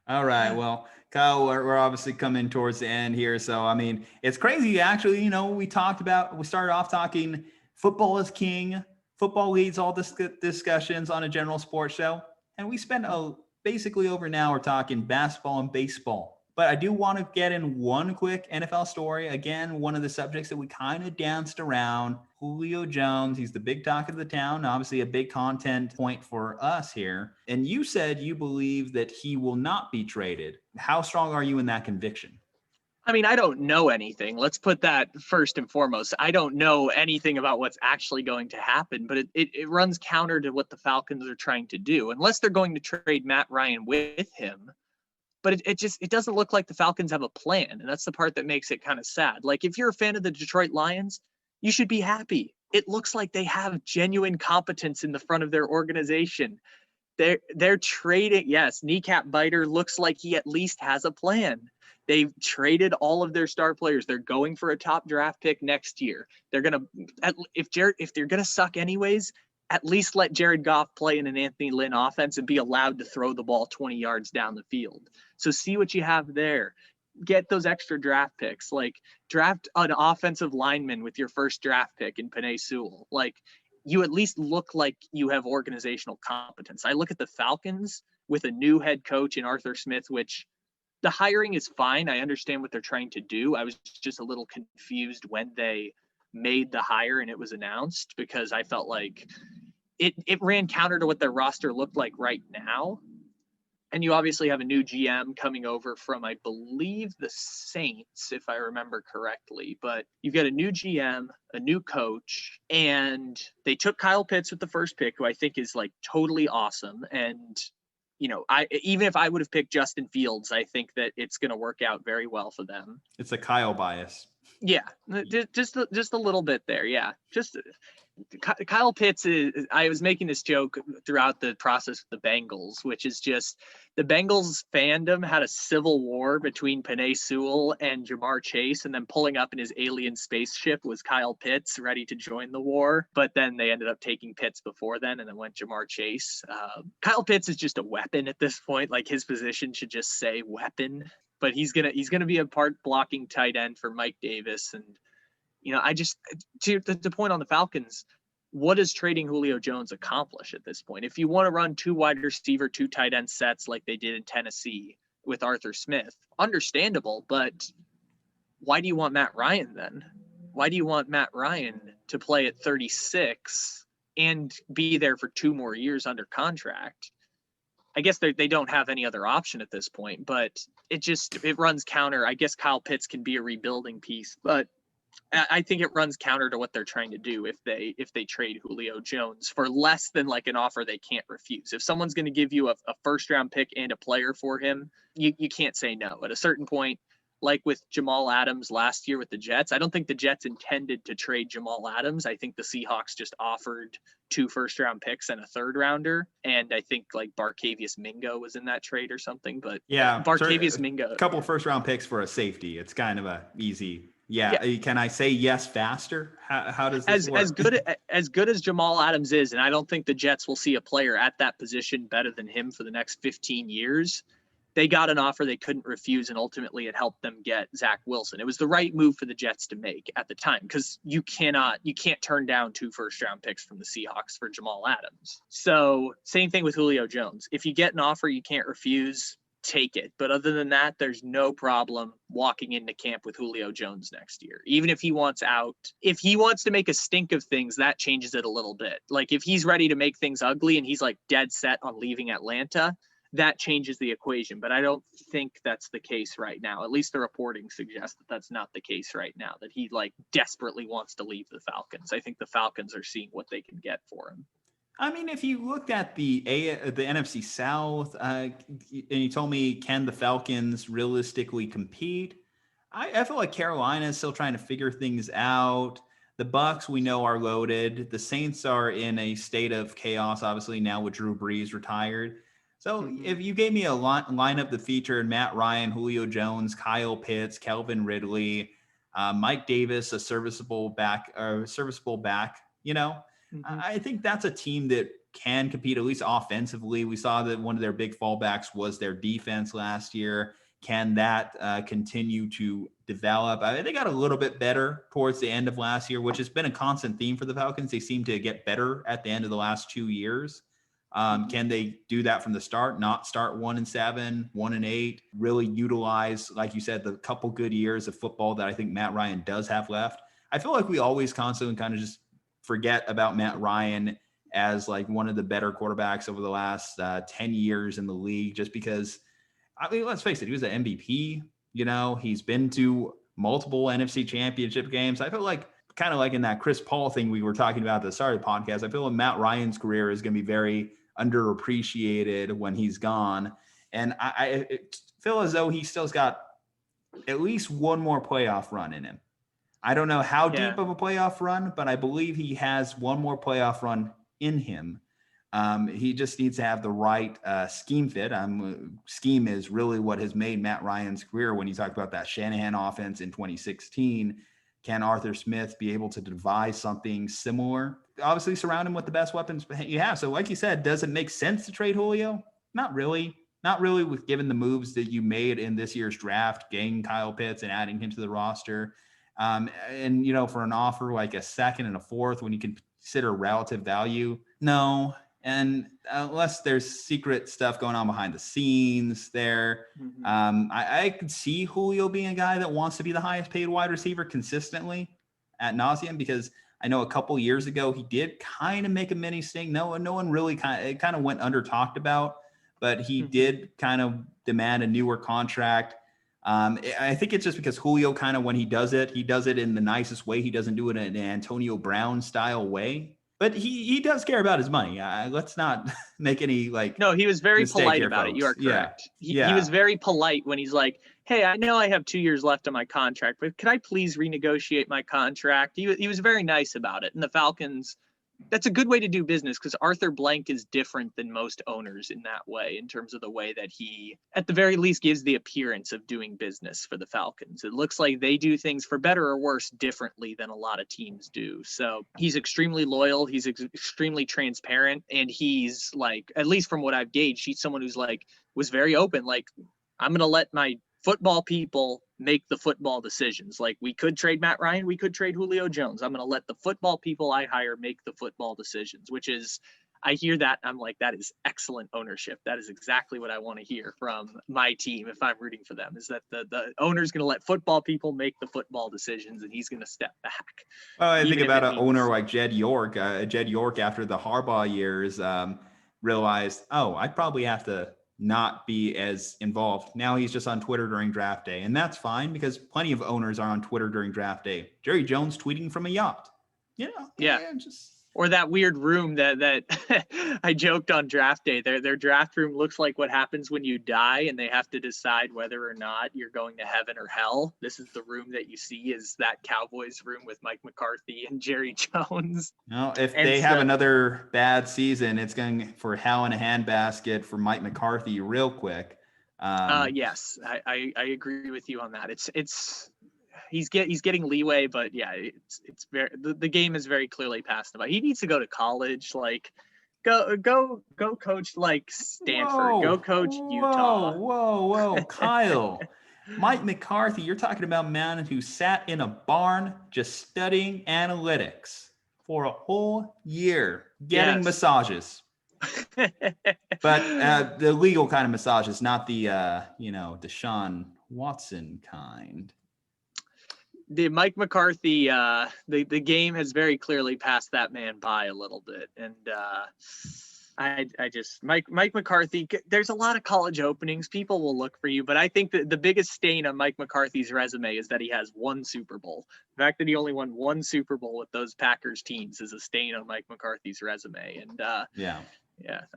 All right. Well, Kyle, we're obviously coming towards the end here. So, I mean, it's crazy. Actually, we started off talking football is king. Football leads all discussions on a general sports show. And we spent basically over now. We're talking basketball and baseball. But I do want to get in one quick NFL story. Again, one of the subjects that we kind of danced around, Julio Jones. He's the big talk of the town, obviously a big content point for us here. And you said you believe that he will not be traded. How strong are you in that conviction? I mean, I don't know anything. Let's put that first and foremost. I don't know anything about what's actually going to happen, but it runs counter to what the Falcons are trying to do, unless they're going to trade Matt Ryan with him. But it doesn't look like the Falcons have a plan. And that's the part that makes it kind of sad. Like, if you're a fan of the Detroit Lions, you should be happy. It looks like they have genuine competence in the front of their organization. They're trading. Yes, kneecap biter looks like he at least has a plan. They've traded all of their star players. They're going for a top draft pick next year. They're going to, if they're going to suck anyways, at least let Jared Goff play in an Anthony Lynn offense and be allowed to throw the ball 20 yards down the field. So see what you have there. Get those extra draft picks. Like, draft an offensive lineman with your first draft pick in Penei Sewell. Like, you at least look like you have organizational competence. I look at the Falcons with a new head coach in Arthur Smith, which the hiring is fine. I understand what they're trying to do. I was just a little confused when they made the hire and it was announced, because I felt like it ran counter to what their roster looked like right now. And you obviously have a new GM coming over from, I believe, the Saints, if I remember correctly. But you've got a new GM, a new coach, and they took Kyle Pitts with the first pick, who I think is like totally awesome. And, you know, even if I would have picked Justin Fields, I think that it's going to work out very well for them. It's a Kyle bias. Yeah, just a little bit there. Yeah, just Kyle Pitts is, I was making this joke throughout the process with the Bengals, which is just the Bengals fandom had a civil war between Penei Sewell and Jamar Chase, and then pulling up in his alien spaceship was Kyle Pitts, ready to join the war. But then they ended up taking Pitts before then, and then went Jamar Chase. Kyle Pitts is just a weapon at this point. Like, his position should just say weapon. But he's gonna be a part blocking tight end for Mike Davis. And, you know, I just, to the point on the Falcons, what does trading Julio Jones accomplish at this point? If you want to run 2 wide receiver, 2 tight end sets like they did in Tennessee with Arthur Smith, understandable. But why do you want Matt Ryan then? Why do you want Matt Ryan to play at 36 and be there for 2 more years under contract? I guess they don't have any other option at this point, but it runs counter. I guess Kyle Pitts can be a rebuilding piece, but I think it runs counter to what they're trying to do if they trade Julio Jones for less than like an offer they can't refuse. If someone's going to give you a first round pick and a player for him, you can't say no. At a certain point, like with Jamal Adams last year with the Jets, I don't think the Jets intended to trade Jamal Adams. I think the Seahawks just offered 2 first-round picks and a third-rounder, and I think like Barkevious Mingo was in that trade or something. But yeah, Barkevious Mingo, a couple first-round picks for a safety. It's kind of a easy. Yeah. Can I say yes faster? How does this work? As good as Jamal Adams is, and I don't think the Jets will see a player at that position better than him for the next 15 years. They got an offer they couldn't refuse, and ultimately it helped them get Zach Wilson. It was the right move for the Jets to make at the time, because you can't turn down 2 first-round picks from the Seahawks for Jamal Adams. So same thing with Julio Jones. If you get an offer you can't refuse, take it. But other than that, there's no problem walking into camp with Julio Jones next year. Even if he wants out, if he wants to make a stink of things, that changes it a little bit. Like, if he's ready to make things ugly and he's like dead set on leaving Atlanta, that changes the equation. But I don't think that's the case right now. At least the reporting suggests that that's not the case right now, that he like desperately wants to leave the Falcons. I think the Falcons are seeing what they can get for him. I mean, if you looked at the NFC South, and you told me, can the Falcons realistically compete? I feel like Carolina is still trying to figure things out. The Bucs, we know, are loaded. The Saints are in a state of chaos, obviously, now with Drew Brees retired. So if you gave me a lineup that featured Matt Ryan, Julio Jones, Kyle Pitts, Calvin Ridley, Mike Davis, a serviceable back, you know, I think that's a team that can compete, at least offensively. We saw that one of their big fallbacks was their defense last year. Can that continue to develop? They got a little bit better towards the end of last year, which has been a constant theme for the Falcons. They seem to get better at the end of the last 2 years. Can they do that from the start? Not start 1-7, 1-8, really utilize, like you said, the couple good years of football that I think Matt Ryan does have left. I feel like we always constantly kind of just forget about Matt Ryan as like one of the better quarterbacks over the last 10 years in the league, just because, I mean, let's face it, he was an MVP. He's been to multiple NFC championship games. I feel like kind of like in that Chris Paul thing we were talking about at the start of the podcast, I feel like Matt Ryan's career is going to be very underappreciated when he's gone. And I feel as though he still's got at least one more playoff run in him. I don't know how deep of a playoff run, but I believe he has one more playoff run in him. He just needs to have the right scheme fit. Scheme is really what has made Matt Ryan's career. When you talk about that Shanahan offense in 2016, can Arthur Smith be able to devise something similar? Obviously, surround him with the best weapons you have. So like you said, does it make sense to trade Julio? Not really. Not really, with given the moves that you made in this year's draft, getting Kyle Pitts and adding him to the roster. And, for an offer like a second and a fourth, when you can consider relative value, no. And unless there's secret stuff going on behind the scenes there, I could see Julio being a guy that wants to be the highest paid wide receiver consistently ad nauseum, because I know a couple years ago he did kind of make a mini stink. No one really it kind of went under talked about, but he did kind of demand a newer contract. I think it's just because Julio kind of, when he does it in the nicest way. He doesn't do it in an Antonio Brown style way. But he does care about his money. Let's not make any No, he was very polite here, about folks. it. You are correct. He was very polite when he's like, hey, I know I have 2 years left on my contract, but could I please renegotiate my contract? He was very nice about it. And the Falcons, that's a good way to do business, because Arthur Blank is different than most owners in that way, in terms of the way that he, at the very least, gives the appearance of doing business for the Falcons. It looks like they do things, for better or worse, differently than a lot of teams do. So he's extremely loyal. He's extremely transparent. And he's like, at least from what I've gauged, he's someone who's like, was very open. Like, I'm going to let my football people make the football decisions. Like, we could trade Matt Ryan, we could trade Julio Jones. I'm going to let the football people I hire make the football decisions, which is, I hear that, I'm like, that is excellent ownership. That is exactly what I want to hear from my team if I'm rooting for them, is that the owner's going to let football people make the football decisions and he's going to step back. Well, I think about an owner like Jed York. Jed York, after the Harbaugh years, realized, I'd probably have to not be as involved. Now he's just on Twitter during draft day, and that's fine, because plenty of owners are on Twitter during draft day. Jerry Jones tweeting from a yacht, or that weird room that I joked on draft day. Their draft room looks like what happens when you die and they have to decide whether or not you're going to heaven or hell. This is the room that you see, is that Cowboys room with Mike McCarthy and Jerry Jones. No, if they have another bad season, it's going for hell in a handbasket for Mike McCarthy real quick. Yes, I agree with you on that. He's getting leeway, but yeah, it's very, the game is very clearly passed by. He needs to go to college, like go coach like Stanford, go coach Utah. Whoa, Kyle. Mike McCarthy, you're talking about a man who sat in a barn just studying analytics for a whole year, getting massages. But the legal kind of massages, not the Deshaun Watson kind. The Mike McCarthy, the game has very clearly passed that man by a little bit. And I just, Mike McCarthy, there's a lot of college openings. People will look for you. But I think that the biggest stain on Mike McCarthy's resume is that he has one Super Bowl. The fact that he only won one Super Bowl with those Packers teams is a stain on Mike McCarthy's resume. And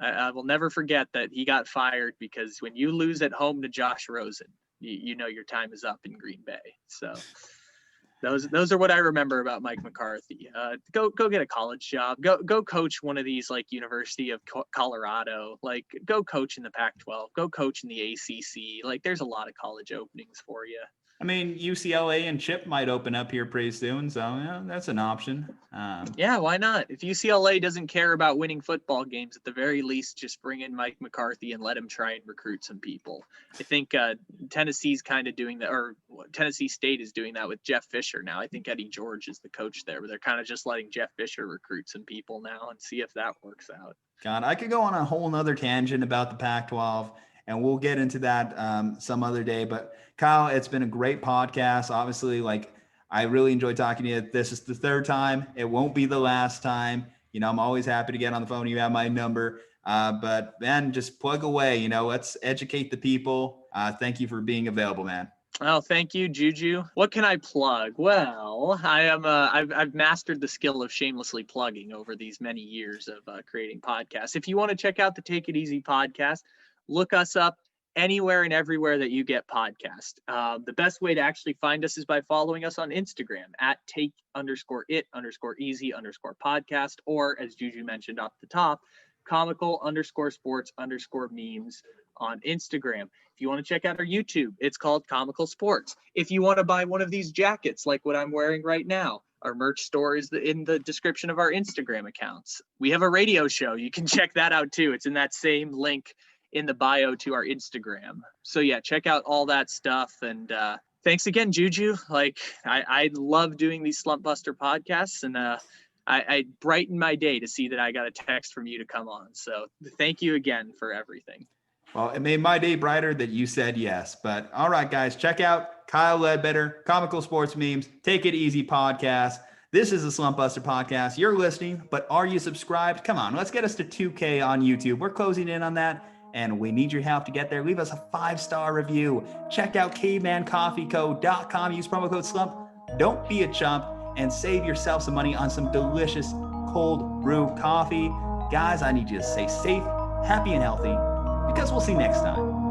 I will never forget that he got fired, because when you lose at home to Josh Rosen, you know your time is up in Green Bay. So those are what I remember about Mike McCarthy. Go get a college job. Go coach one of these, like University of Colorado. Like, go coach in the Pac-12. Go coach in the ACC. Like, there's a lot of college openings for you. I mean, UCLA and Chip might open up here pretty soon, so yeah, that's an option. Yeah, why not? If UCLA doesn't care about winning football games, at the very least, just bring in Mike McCarthy and let him try and recruit some people. I think Tennessee's kind of doing that, or Tennessee State is doing that with Jeff Fisher now. I think Eddie George is the coach there, but they're kind of just letting Jeff Fisher recruit some people now and see if that works out. God, I could go on a whole nother tangent about the Pac-12, and we'll get into that some other day. But Kyle, it's been a great podcast. Obviously, like, I really enjoyed talking to you. This is the third time. It won't be the last time. You know, I'm always happy to get on the phone. You have my number. But man, just plug away. You know, let's educate the people. Thank you for being available, man. Oh, thank you, Juju. What can I plug? Well, I've mastered the skill of shamelessly plugging over these many years of creating podcasts. If you want to check out the Take It Easy podcast, look us up anywhere and everywhere that you get podcasts. The best way to actually find us is by following us on Instagram at take_it_easy_podcast, or as Juju mentioned off the top, comical_sports_memes on Instagram. If you want to check out our YouTube, it's called Comical Sports. If you want to buy one of these jackets like what I'm wearing right now, our merch store is in the description of our Instagram accounts. We have a radio show. You can check that out too. It's in that same link in the bio to our Instagram. So yeah, check out all that stuff. And thanks again, Juju. Like, I love doing these Slumpbuster podcasts, and I brighten my day to see that I got a text from you to come on. So thank you again for everything. Well, it made my day brighter that you said yes. But all right, guys, check out Kyle Ledbetter, Comical Sports Memes, Take It Easy podcast. This is a Slumpbuster podcast. You're listening, but are you subscribed? Come on, let's get us to 2K on YouTube. We're closing in on that, and we need your help to get there. Leave us a 5-star review. Check out cavemancoffeeco.com. Use promo code SLUMP. Don't be a chump, and save yourself some money on some delicious cold brew coffee. Guys, I need you to stay safe, happy, and healthy, because we'll see you next time.